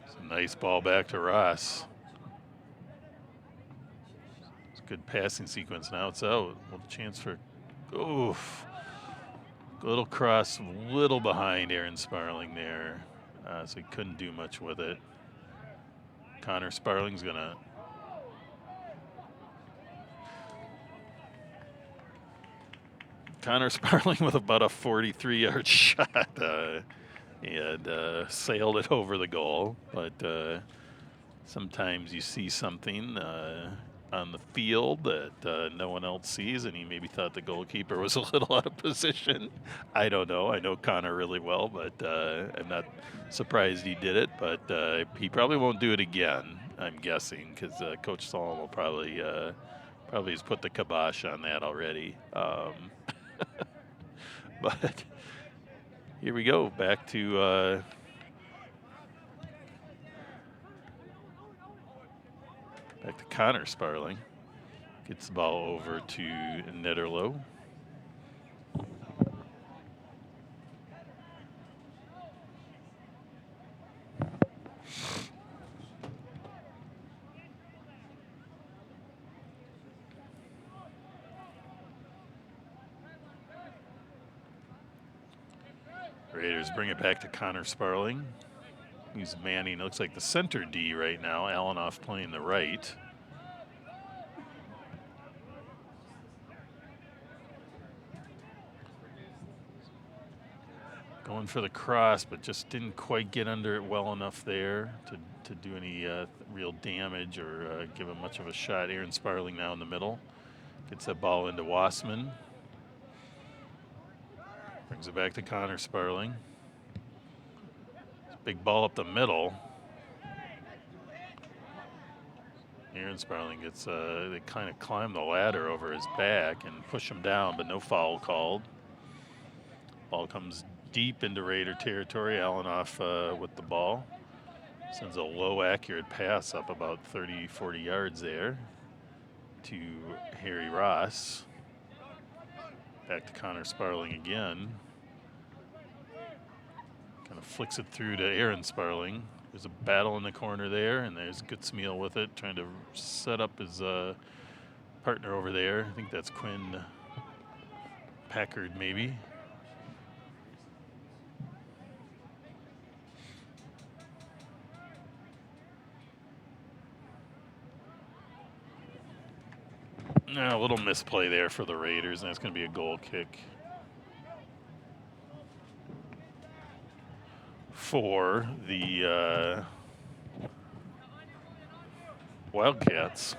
It's a nice ball back to Ross. Good passing sequence. Now it's out. A little chance for, oof. Little cross, little behind Aaron Sparling there. So he couldn't do much with it. Connor Sparling's gonna. Connor Sparling with about a 43-yard shot and sailed it over the goal. But sometimes you see something on the field that no one else sees, and he maybe thought the goalkeeper was a little out of position. I don't know. I know Connor really well, but I'm not surprised he did it. But he probably won't do it again, I'm guessing, because Coach Solon will probably has put the kibosh on that already. But here we go, back to Connor Sparling. Gets the ball over to Netterlow. Raiders bring it back to Connor Sparling. He's manning, looks like the center D right now. Alanoff playing the right. Going for the cross, but just didn't quite get under it well enough there to do any real damage or give him much of a shot. Aaron Sparling now in the middle. Gets that ball into Wassman. Brings it back to Connor Sparling. Big ball up the middle. Aaron Sparling gets, they kind of climb the ladder over his back and push him down, but no foul called. Ball comes deep into Raider territory. Alanoff with the ball. Sends a low accurate pass up about 30, 40 yards there to Harry Ross. Back to Connor Sparling again. Kind of flicks it through to Aaron Sparling. There's a battle in the corner there, and there's Gutzmeal with it, trying to set up his partner over there. I think that's Quinn Packard, maybe. A little misplay there for the Raiders, and that's going to be a goal kick for the Wildcats.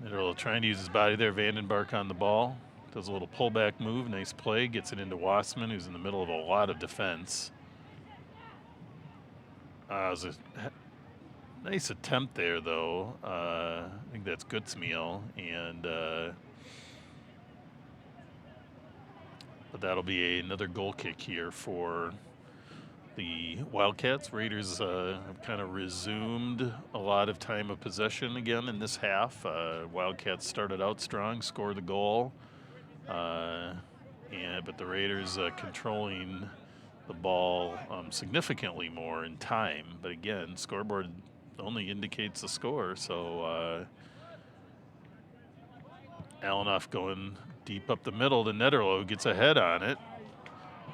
They're trying to use his body there. Vandenbark on the ball. Does a little pullback move. Nice play. Gets it into Wassman, who's in the middle of a lot of defense. It was a nice attempt there, though. I think that's Gutzmeal. And But that'll be another goal kick here for the Wildcats. Raiders have kind of resumed a lot of time of possession again in this half. Wildcats started out strong, scored the goal, but the Raiders controlling the ball significantly more in time. But again, scoreboard only indicates the score, so Alanoff going deep up the middle to Netterlow, gets a head on it.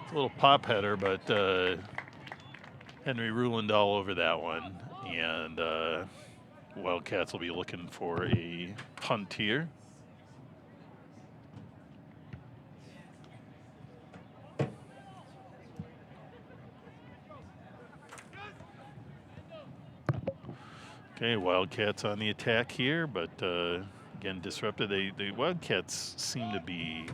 It's a little pop header, but Henry Ruland all over that one. And Wildcats will be looking for a punt here. Okay, Wildcats on the attack here, but again, disrupted. The Wildcats seem to be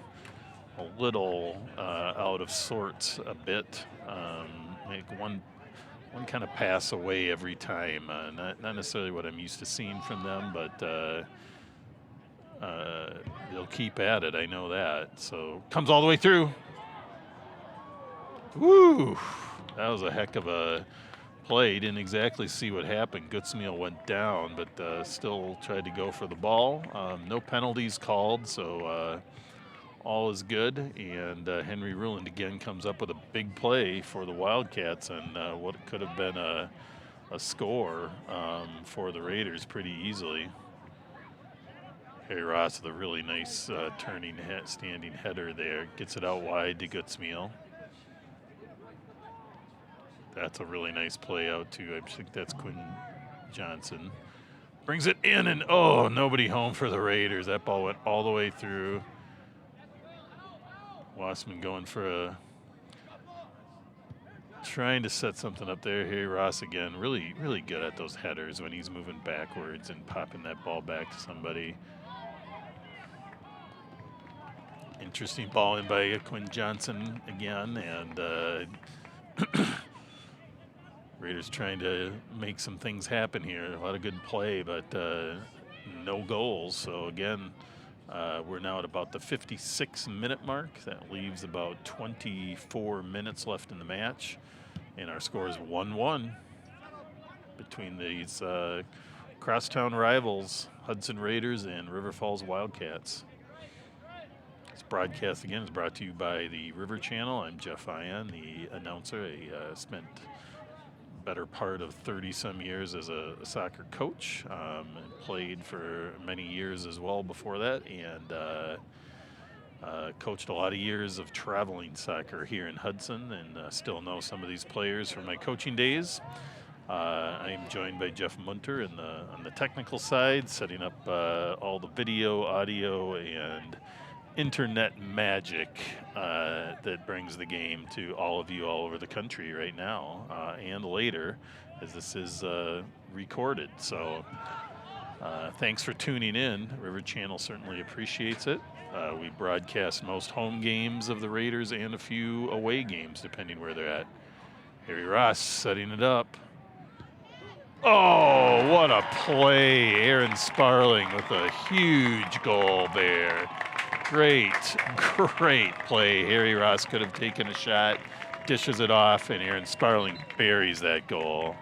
a little out of sorts a bit. Make one kind of pass away every time. Not necessarily what I'm used to seeing from them, but they'll keep at it. I know that. So comes all the way through. Woo! That was a heck of a play. Didn't exactly see what happened. Gutzmeal went down, but still tried to go for the ball. No penalties called, so all is good. And Henry Ruland again comes up with a big play for the Wildcats, and what could have been a score for the Raiders pretty easily. Harry Ross with a really nice turning standing header there. Gets it out wide to Gutzmeal. That's a really nice play out too. I think that's Quinn Johnson. Brings it in, and oh, nobody home for the Raiders. That ball went all the way through. Wassman going for trying to set something up there. Harry Ross again, really, really good at those headers when he's moving backwards and popping that ball back to somebody. Interesting ball in by Quinn Johnson again, and Raiders trying to make some things happen here. A lot of good play, but no goals. So again, we're now at about the 56-minute mark. That leaves about 24 minutes left in the match. And our score is 1-1 between these crosstown rivals, Hudson Raiders and River Falls Wildcats. This broadcast, again, is brought to you by the River Channel. I'm Jeff Ion, the announcer. I spent better part of 30-some years as a soccer coach, and played for many years as well before that, and coached a lot of years of traveling soccer here in Hudson, and still know some of these players from my coaching days. I am joined by Jeff Munter on the technical side, setting up all the video, audio, and internet magic that brings the game to all of you all over the country right now and later, as this is recorded. So thanks for tuning in. River Channel certainly appreciates it. We broadcast most home games of the Raiders and a few away games, depending where they're at. Harry Ross setting it up. Oh, what a play. Aaron Sparling with a huge goal there. Great play. Harry Ross could have taken a shot, dishes it off, and Aaron Sparling buries that goal.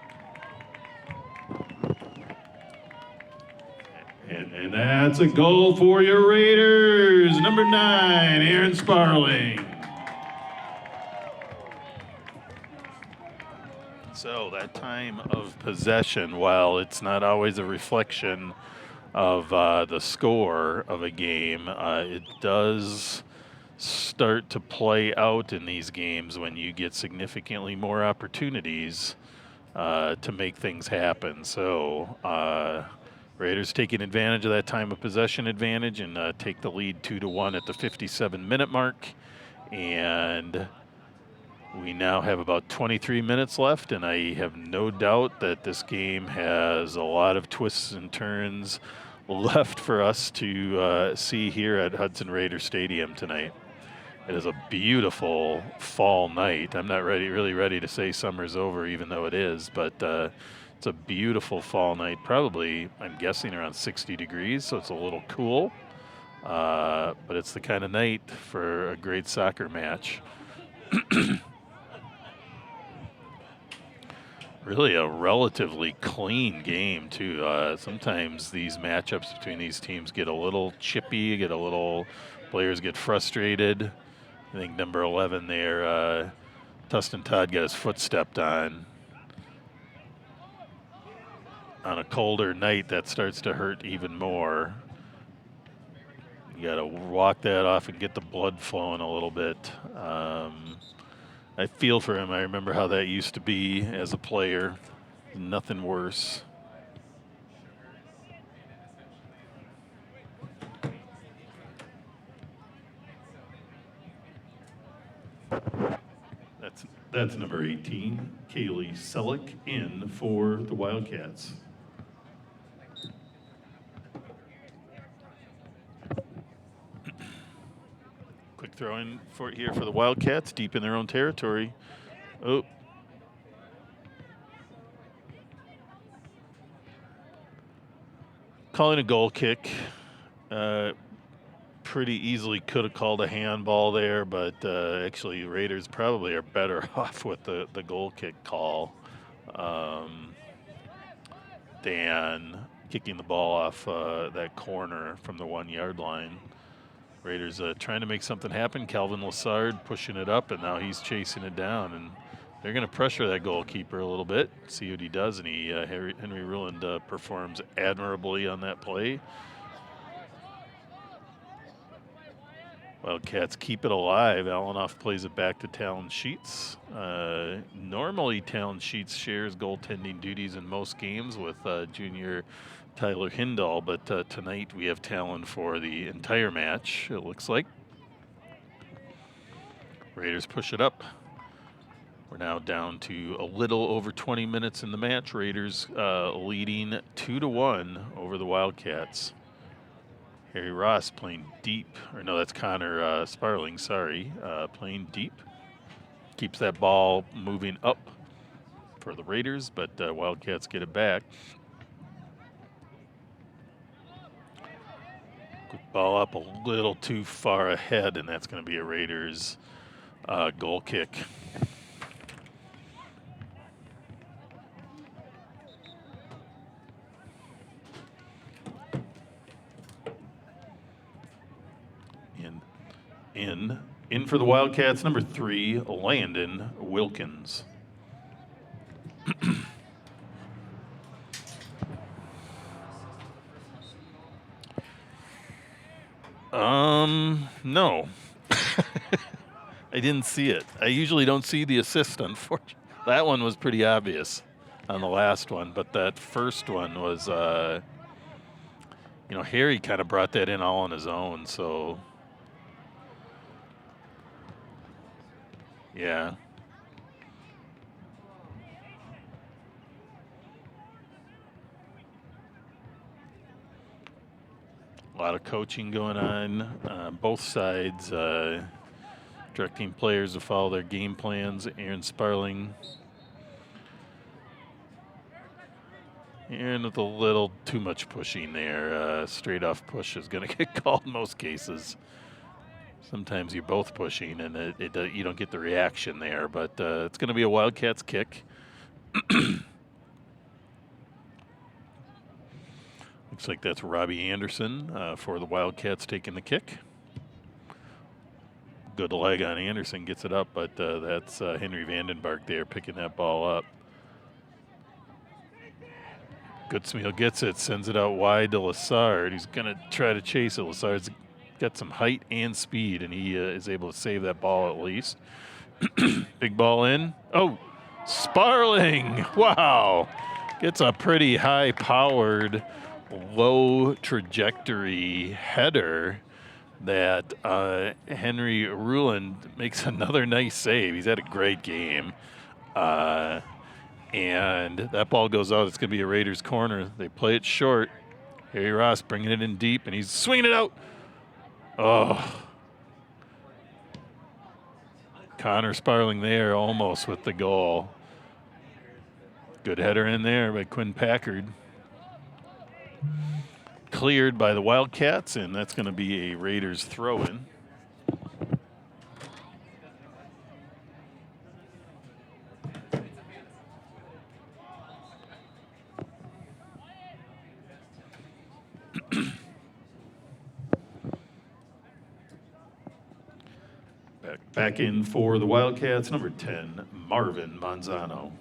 And that's a goal for your Raiders. Number 9, Aaron Sparling. So that time of possession, while it's not always a reflection of the score of a game, it does start to play out in these games when you get significantly more opportunities to make things happen. So Raiders taking advantage of that time of possession advantage and take the lead 2-1 at the 57-minute mark. And we now have about 23 minutes left, and I have no doubt that this game has a lot of twists and turns left for us to see here at Hudson Raider Stadium tonight. It is a beautiful fall night. I'm not really ready to say summer's over, even though it is, but it's a beautiful fall night. Probably, I'm guessing, around 60 degrees, so it's a little cool. But it's the kind of night for a great soccer match. Really a relatively clean game, too. Sometimes these matchups between these teams get a little chippy, players get frustrated. I think number 11 there, Tustin Todd got his foot stepped on. On a colder night, that starts to hurt even more. You got to walk that off and get the blood flowing a little bit. I feel for him. I remember how that used to be as a player. Nothing worse. That's number 18, Kaylee Selleck, in for the Wildcats. Quick throw in for the Wildcats, deep in their own territory. Oh. Calling a goal kick. Pretty easily could have called a handball there, but actually Raiders probably are better off with the goal kick call than kicking the ball off that corner from the 1 yard line. Raiders trying to make something happen. Calvin Lassard pushing it up, and now he's chasing it down. And they're going to pressure that goalkeeper a little bit, see what he does. And Henry Ruland performs admirably on that play. Wildcats keep it alive. Alanoff plays it back to Talon Sheets. Normally, Talon Sheets shares goaltending duties in most games with junior Tyler Hindall, but tonight we have Talon for the entire match, it looks like. Raiders push it up. We're now down to a little over 20 minutes in the match. Raiders leading 2-1 over the Wildcats. Harry Ross playing deep, or no, that's Connor Sparling, sorry, playing deep. Keeps that ball moving up for the Raiders, but Wildcats get it back. Quick ball up a little too far ahead, and that's going to be a Raiders goal kick. In for the Wildcats, number 3, Landon Wilkins. No. I didn't see it. I usually don't see the assist, unfortunately. That one was pretty obvious on the last one, but that first one was, Harry kind of brought that in all on his own, so... Yeah. A lot of coaching going on both sides, directing players to follow their game plans. Aaron Sparling. And with a little too much pushing there. Straight off push is going to get called in most cases. Sometimes you're both pushing and you don't get the reaction there, but it's going to be a Wildcats kick. Looks like that's Robbie Anderson for the Wildcats taking the kick. Good leg on Anderson, gets it up, but that's Henry Vandenberg there picking that ball up. Goodsmeal gets it, sends it out wide to Lassard. He's going to try to chase it. Lassard's got some height and speed, and he is able to save that ball at least. Big ball in. Oh, Sparling! Wow! Gets a pretty high-powered, low-trajectory header that Henry Ruland makes another nice save. He's had a great game. And that ball goes out. It's going to be a Raiders corner. They play it short. Harry Ross bringing it in deep, and he's swinging it out. Oh. Connor Sparling there almost with the goal. Good header in there by Quinn Packard. cleared by the Wildcats, and that's going to be a Raiders throw-in. Back in for the Wildcats, number 10, Marvin Manzano.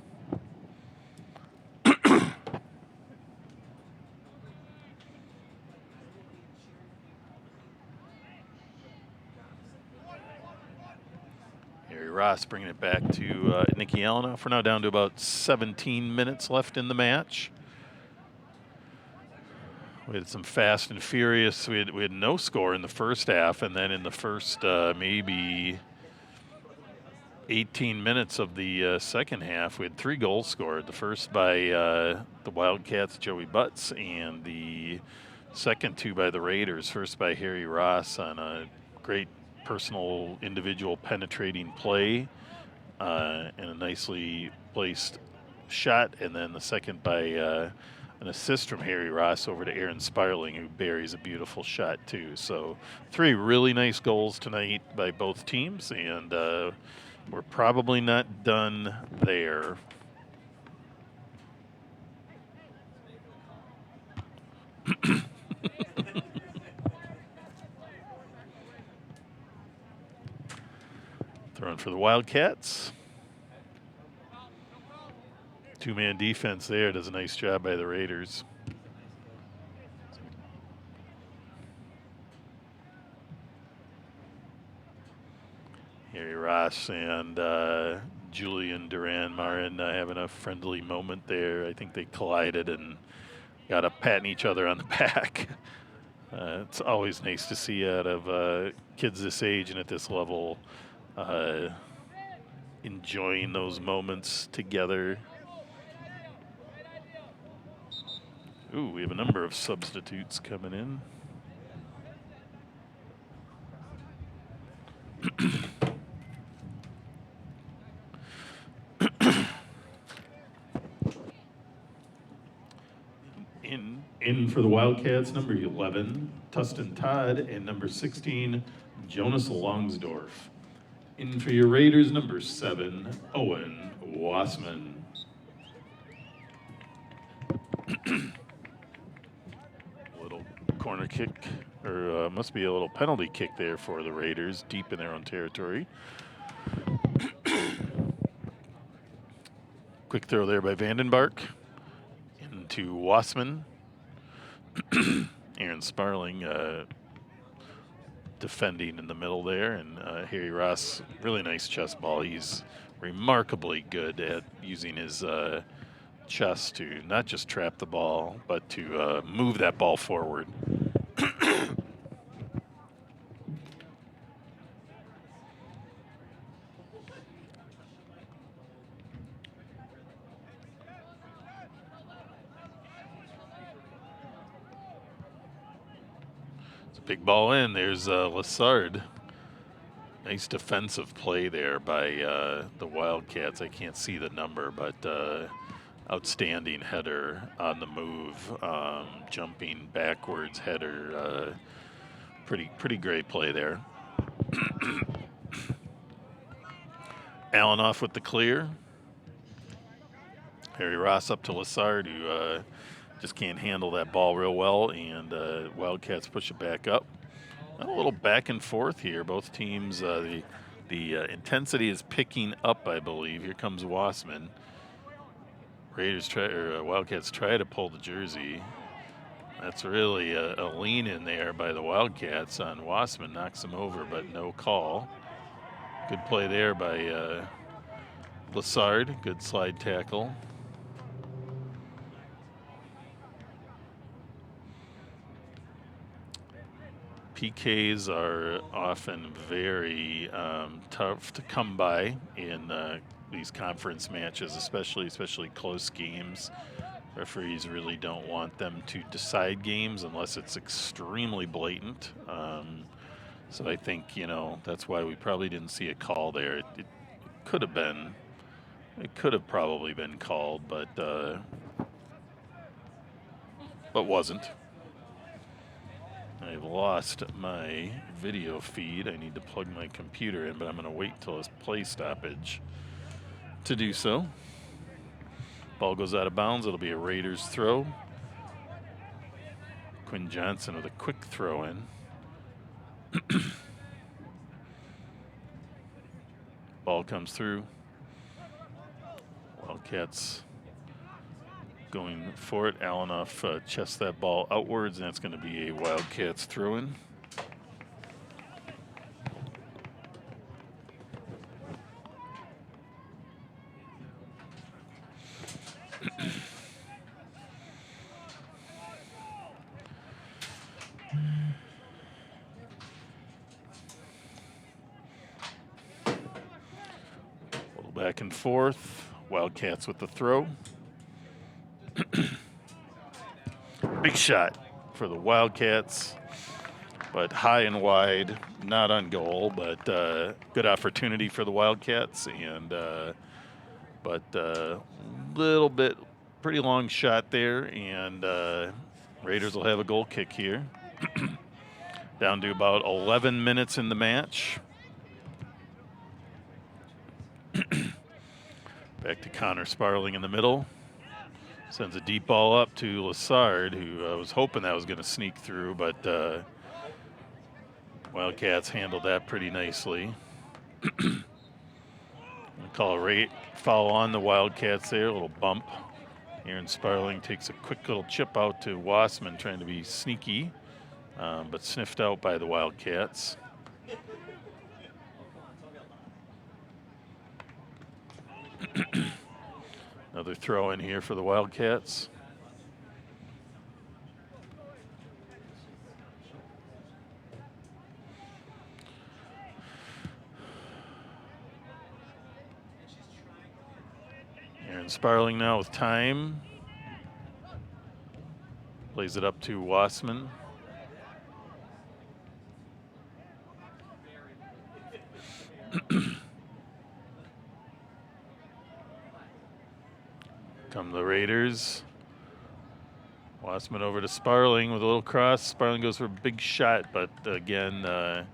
Harry Ross bringing it back to Nicky Alanoff. We're now down to about 17 minutes left in the match. We had some fast and furious. We had no score in the first half, and then in the first maybe 18 minutes of the second half, we had 3 goals scored. The first by the Wildcats' Joey Butts, and the second 2 by the Raiders. First by Harry Ross on a great personal individual penetrating play and a nicely placed shot, and then the second by an assist from Harry Ross over to Aaron Sparling, who buries a beautiful shot too. So 3 really nice goals tonight by both teams, and we're probably not done there. Throwing for the Wildcats. 2-man defense there. Does a nice job by the Raiders. Harry Ross and Julian Duran-Marin having a friendly moment there. I think they collided and got up patting each other on the back. It's always nice to see out of kids this age and at this level enjoying those moments together. Ooh, we have a number of substitutes coming in. In for the Wildcats, number 11, Tustin Todd, and number 16, Jonas Longsdorf. In for your Raiders, number 7, Owen Wassman. Little corner kick, or must be a little penalty kick there for the Raiders, deep in their own territory. Quick throw there by Vandenbark into Wassman. Aaron Sparling defending in the middle there, and Harry Ross, really nice chest ball. He's remarkably good at using his chest to not just trap the ball, but to move that ball forward. Big ball in. There's Lassard. Nice defensive play there by the Wildcats. I can't see the number, but outstanding header on the move. Jumping backwards header. Pretty great play there. Alanoff with the clear. Harry Ross up to Lassard, who just can't handle that ball real well, and Wildcats push it back up. A little back and forth here. Both teams, the intensity is picking up, I believe. Here comes Wassman. Wildcats try to pull the jersey. That's really a lean in there by the Wildcats on Wassman. Knocks him over, but no call. Good play there by Lassard. Good slide tackle. PKs are often very tough to come by in these conference matches, especially close games. Referees really don't want them to decide games unless it's extremely blatant. So I think, that's why we probably didn't see a call there. It could have been. It could have probably been called, but wasn't. I've lost my video feed. I need to plug my computer in, but I'm going to wait till this play stoppage to do so. Ball goes out of bounds. It'll be a Raiders throw. Quinn Johnson with a quick throw in. Ball comes through. Wildcats going for it. Alanoff chests that ball outwards, and that's going to be a Wildcats throw in. Back and forth. Wildcats with the throw. Big shot for the Wildcats, but high and wide, not on goal, but good opportunity for the Wildcats, and but little bit, pretty long shot there, and Raiders will have a goal kick here. Down to about 11 minutes in the match. Back to Connor Sparling in the middle. Sends a deep ball up to Lassard, who I was hoping that was going to sneak through, but Wildcats handled that pretty nicely. Call a foul on the Wildcats there, a little bump. Aaron Sparling takes a quick little chip out to Wassman, trying to be sneaky, but sniffed out by the Wildcats. Another throw in here for the Wildcats. Aaron Sparling now with time. Plays it up to Wassman. Come the Raiders. Wassman over to Sparling with a little cross. Sparling goes for a big shot, but again,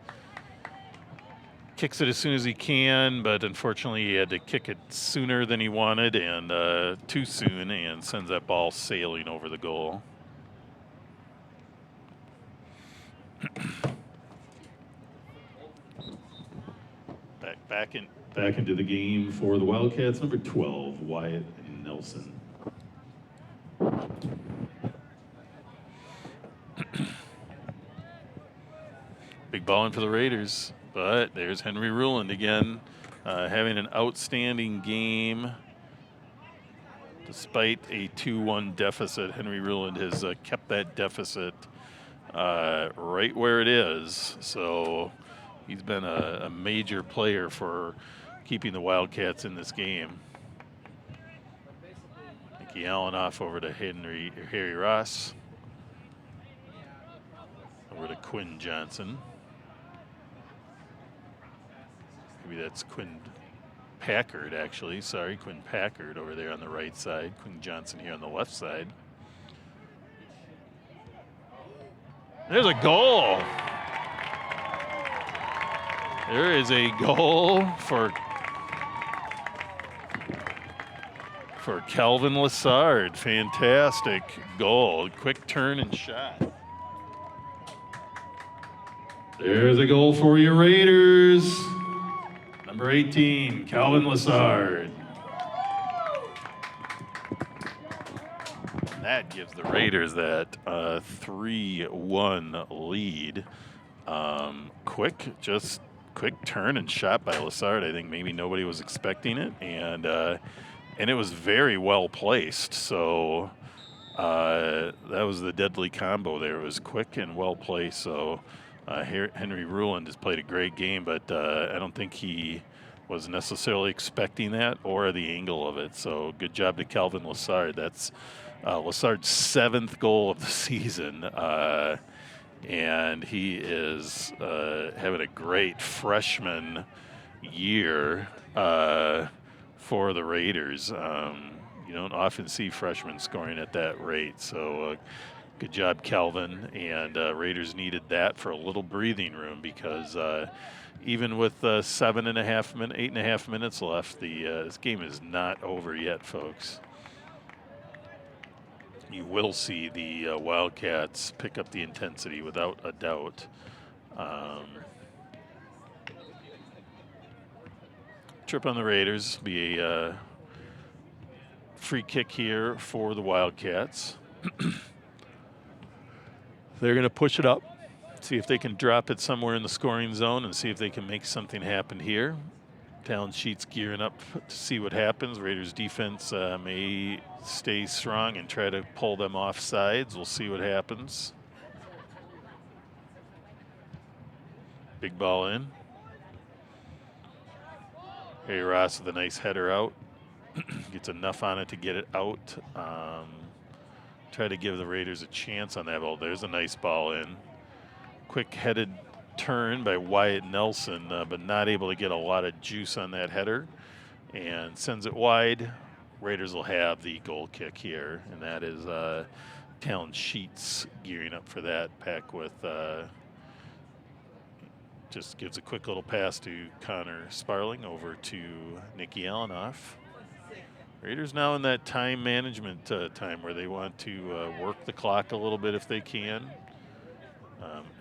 kicks it as soon as he can, but unfortunately he had to kick it sooner than he wanted, and too soon, and sends that ball sailing over the goal. Back into the game for the Wildcats, number 12, Wyatt Nelson. Big ball in for the Raiders, but there's Henry Ruland again, having an outstanding game. Despite a 2-1 deficit, Henry Ruland has kept that deficit right where it is. So he's been a major player for keeping the Wildcats in this game. Nicky Alanoff over to Harry Ross. Over to Quinn Johnson. Maybe that's Quinn Packard, actually. Sorry, Quinn Packard over there on the right side. Quinn Johnson here on the left side. There's a goal. There is a goal for Calvin Lassard. Fantastic goal. Quick turn and shot. There's a goal for your Raiders. Number 18, Calvin Lassard. That gives the Raiders that 3-1 lead. Quick turn and shot by Lassard. I think maybe nobody was expecting it, and it was very well placed. So that was the deadly combo there. It was quick and well placed. So Henry Ruland has played a great game, but I don't think he was necessarily expecting that or the angle of it. So good job to Calvin Lassard. That's Lassard's 7th goal of the season. And he is having a great freshman year for the Raiders. You don't often see freshmen scoring at that rate. So Good job, Calvin. And Raiders needed that for a little breathing room because even with 8.5 minutes left, this game is not over yet, folks. You will see the Wildcats pick up the intensity without a doubt. Trip on the Raiders, be a free kick here for the Wildcats. They're going to push it up, see if they can drop it somewhere in the scoring zone and see if they can make something happen here. Talon Sheets gearing up to see what happens. Raiders defense may stay strong and try to pull them off sides. We'll see what happens. Big ball in. Harry Ross with a nice header out. Gets enough on it to get it out. Try to give the Raiders a chance on that ball. There's a nice ball in. Quick headed turn by Wyatt Nelson, but not able to get a lot of juice on that header. And sends it wide. Raiders will have the goal kick here, and that is Talon Sheets gearing up for that. Back with just gives a quick little pass to Connor Sparling over to Nicky Alanoff. Raiders now in that time management time where they want to work the clock a little bit if they can.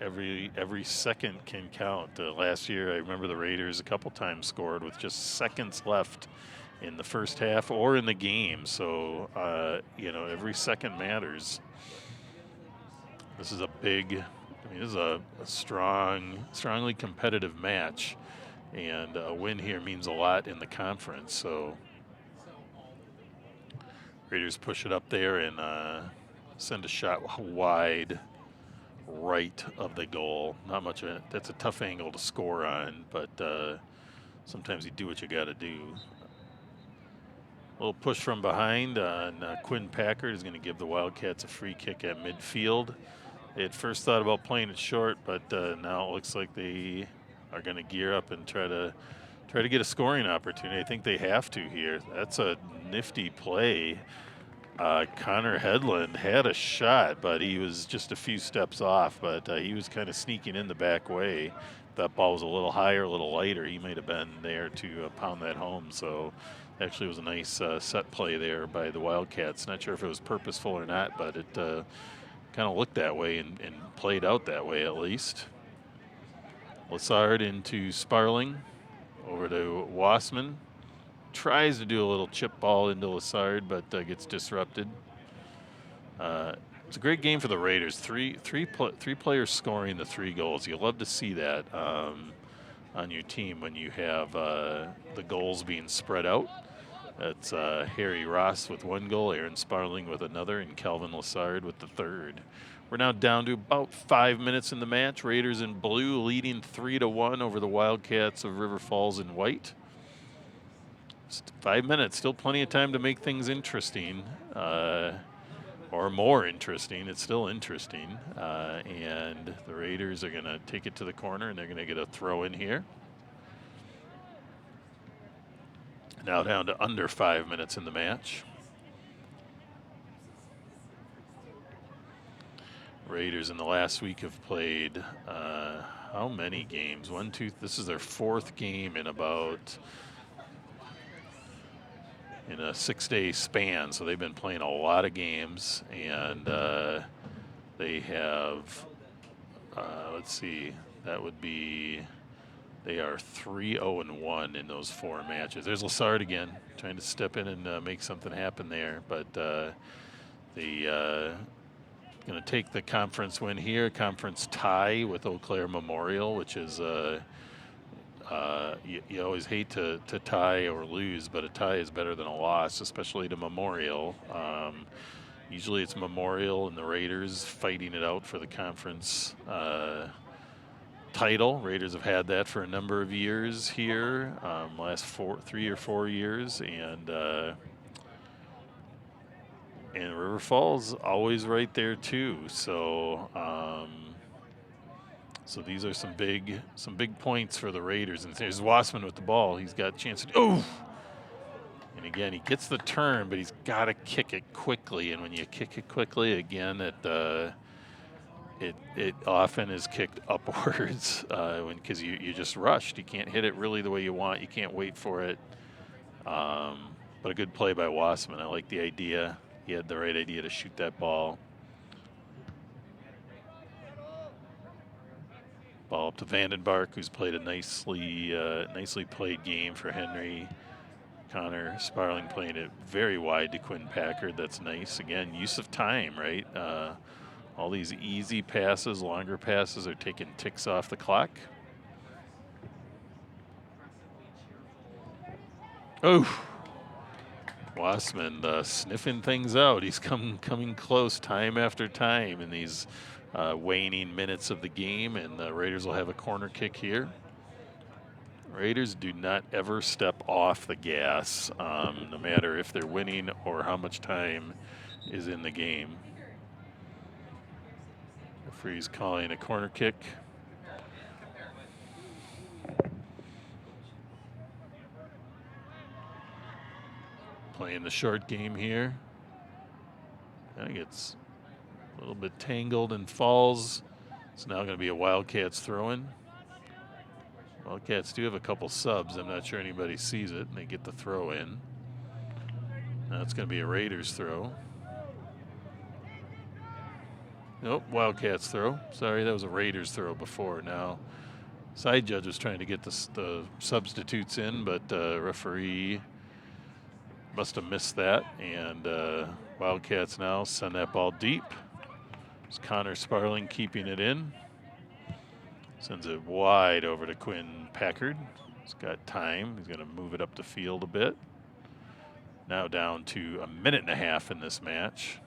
Every second can count. Last year, I remember the Raiders a couple times scored with just seconds left in the first half or in the game. So, every second matters. This is this is a strongly competitive match. And a win here means a lot in the conference. So, Raiders push it up there and send a shot wide right of the goal. Not much of it. That's a tough angle to score on, but sometimes you do what you got to do. A little push from behind, and Quinn Packard is going to give the Wildcats a free kick at midfield. They had first thought about playing it short, but now it looks like they are going to gear up and try to get a scoring opportunity. I think they have to here. That's a nifty play. Connor Headland had a shot, but he was just a few steps off, but he was kind of sneaking in the back way. That ball was a little higher, a little lighter. He might have been there to pound that home. So actually it was a nice set play there by the Wildcats. Not sure if it was purposeful or not, but it kind of looked that way and played out that way at least. Lassard into Sparling, over to Wassman. Tries to do a little chip ball into Lassard, but gets disrupted. It's a great game for the Raiders. Three players scoring the 3 goals. You love to see that on your team when you have the goals being spread out. That's Harry Ross with 1 goal, Aaron Sparling with another, and Calvin Lassard with the 3rd. We're now down to about 5 minutes in the match. Raiders in blue leading 3-1 over the Wildcats of River Falls in white. 5 minutes, still plenty of time to make things interesting, or more interesting. It's still interesting, and the Raiders are going to take it to the corner, and they're going to get a throw in here. Now down to under 5 minutes in the match. Raiders in the last week have played how many games? This is their 4th game in a 6-day span, so they've been playing a lot of games, and they have, let's see, they are 3-0-1 in those 4 matches. There's Lassard again, trying to step in and make something happen there, but going to take the conference win here, conference tie with Eau Claire Memorial, which is you always hate to tie or lose, but a tie is better than a loss, especially to Memorial. Usually it's Memorial and the Raiders fighting it out for the conference title. Raiders have had that for a number of years here, last 3 or 4 years, and River Falls always right there too. So so these are some big points for the Raiders. And there's Wassman with the ball. He's got a chance to, and again, he gets the turn, but he's got to kick it quickly. And when you kick it quickly, again, it often is kicked upwards because you just rushed. You can't hit it really the way you want. You can't wait for it. But a good play by Wassman. I like the idea. He had the right idea to shoot that ball. Ball up to Vandenbark, who's played a nicely played game for Henry. Connor Sparling playing it very wide to Quinn Packard. That's nice. Again, use of time, right? All these easy passes, longer passes are taking ticks off the clock. Oh, Wassman sniffing things out. He's coming close time after time in these waning minutes of the game, and the Raiders will have a corner kick here. Raiders do not ever step off the gas, no matter if they're winning or how much time is in the game. Referee's calling a corner kick. Playing the short game here. I think it's a little bit tangled and falls. It's now going to be a Wildcats throw-in. Wildcats do have a couple subs. I'm not sure anybody sees it, and they get the throw in. Now it's going to be a Raiders throw. Nope, Wildcats throw. Sorry, that was a Raiders throw before. Now, side judge was trying to get the substitutes in, but referee must have missed that. And Wildcats now send that ball deep. It's Connor Sparling keeping it in. Sends it wide over to Quinn Packard. He's got time. He's going to move it up the field a bit. Now down to a minute and a half in this match.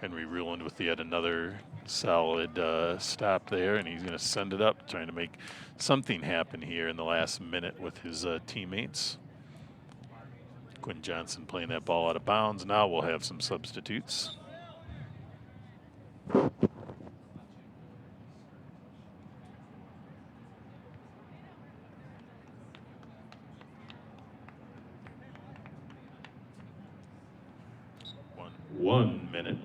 Henry Ruland with yet another solid stop there, and he's going to send it up, trying to make something happen here in the last minute with his teammates. Quinn Johnson playing that ball out of bounds. Now we'll have some substitutes. One minute.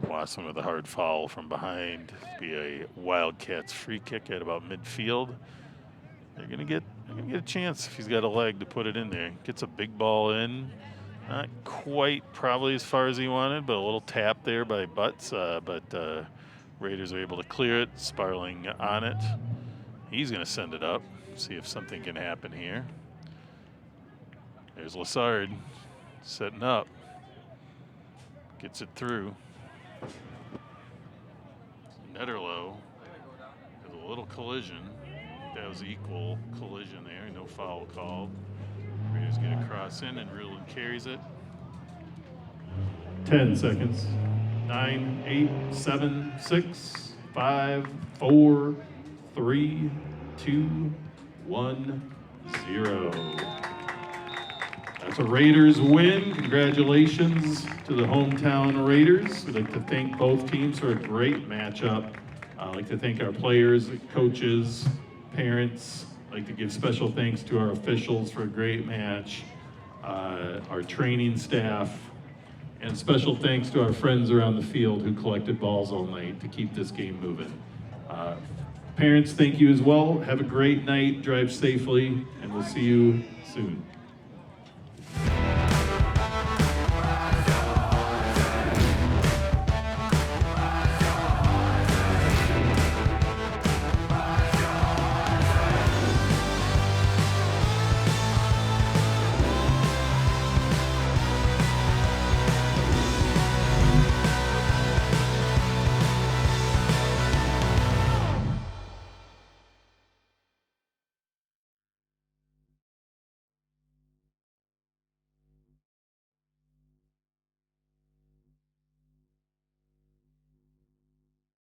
Wassman with a hard foul from behind. Be a Wildcats free kick at about midfield. They're gonna get a chance if he's got a leg to put it in there. Gets a big ball in. Not quite probably as far as he wanted, but a little tap there by Butts. But Raiders are able to clear it. Sparling on it. He's gonna send it up. See if something can happen here. There's Lassard setting up. Gets it through. Netterlow has a little collision. That was equal collision there. No foul called. Raiders get a cross in, and Ruland carries it. 10 seconds. 9, 8, 7, 6, 5, 4, 3, 2, 1, 0. That's a Raiders win. Congratulations to the hometown Raiders. We'd like to thank both teams for a great matchup. I'd like to thank our players, coaches, parents. I'd like to give special thanks to our officials for a great match, our training staff, and special thanks to our friends around the field who collected balls all night to keep this game moving. Parents, thank you as well. Have a great night, drive safely, and we'll see you soon.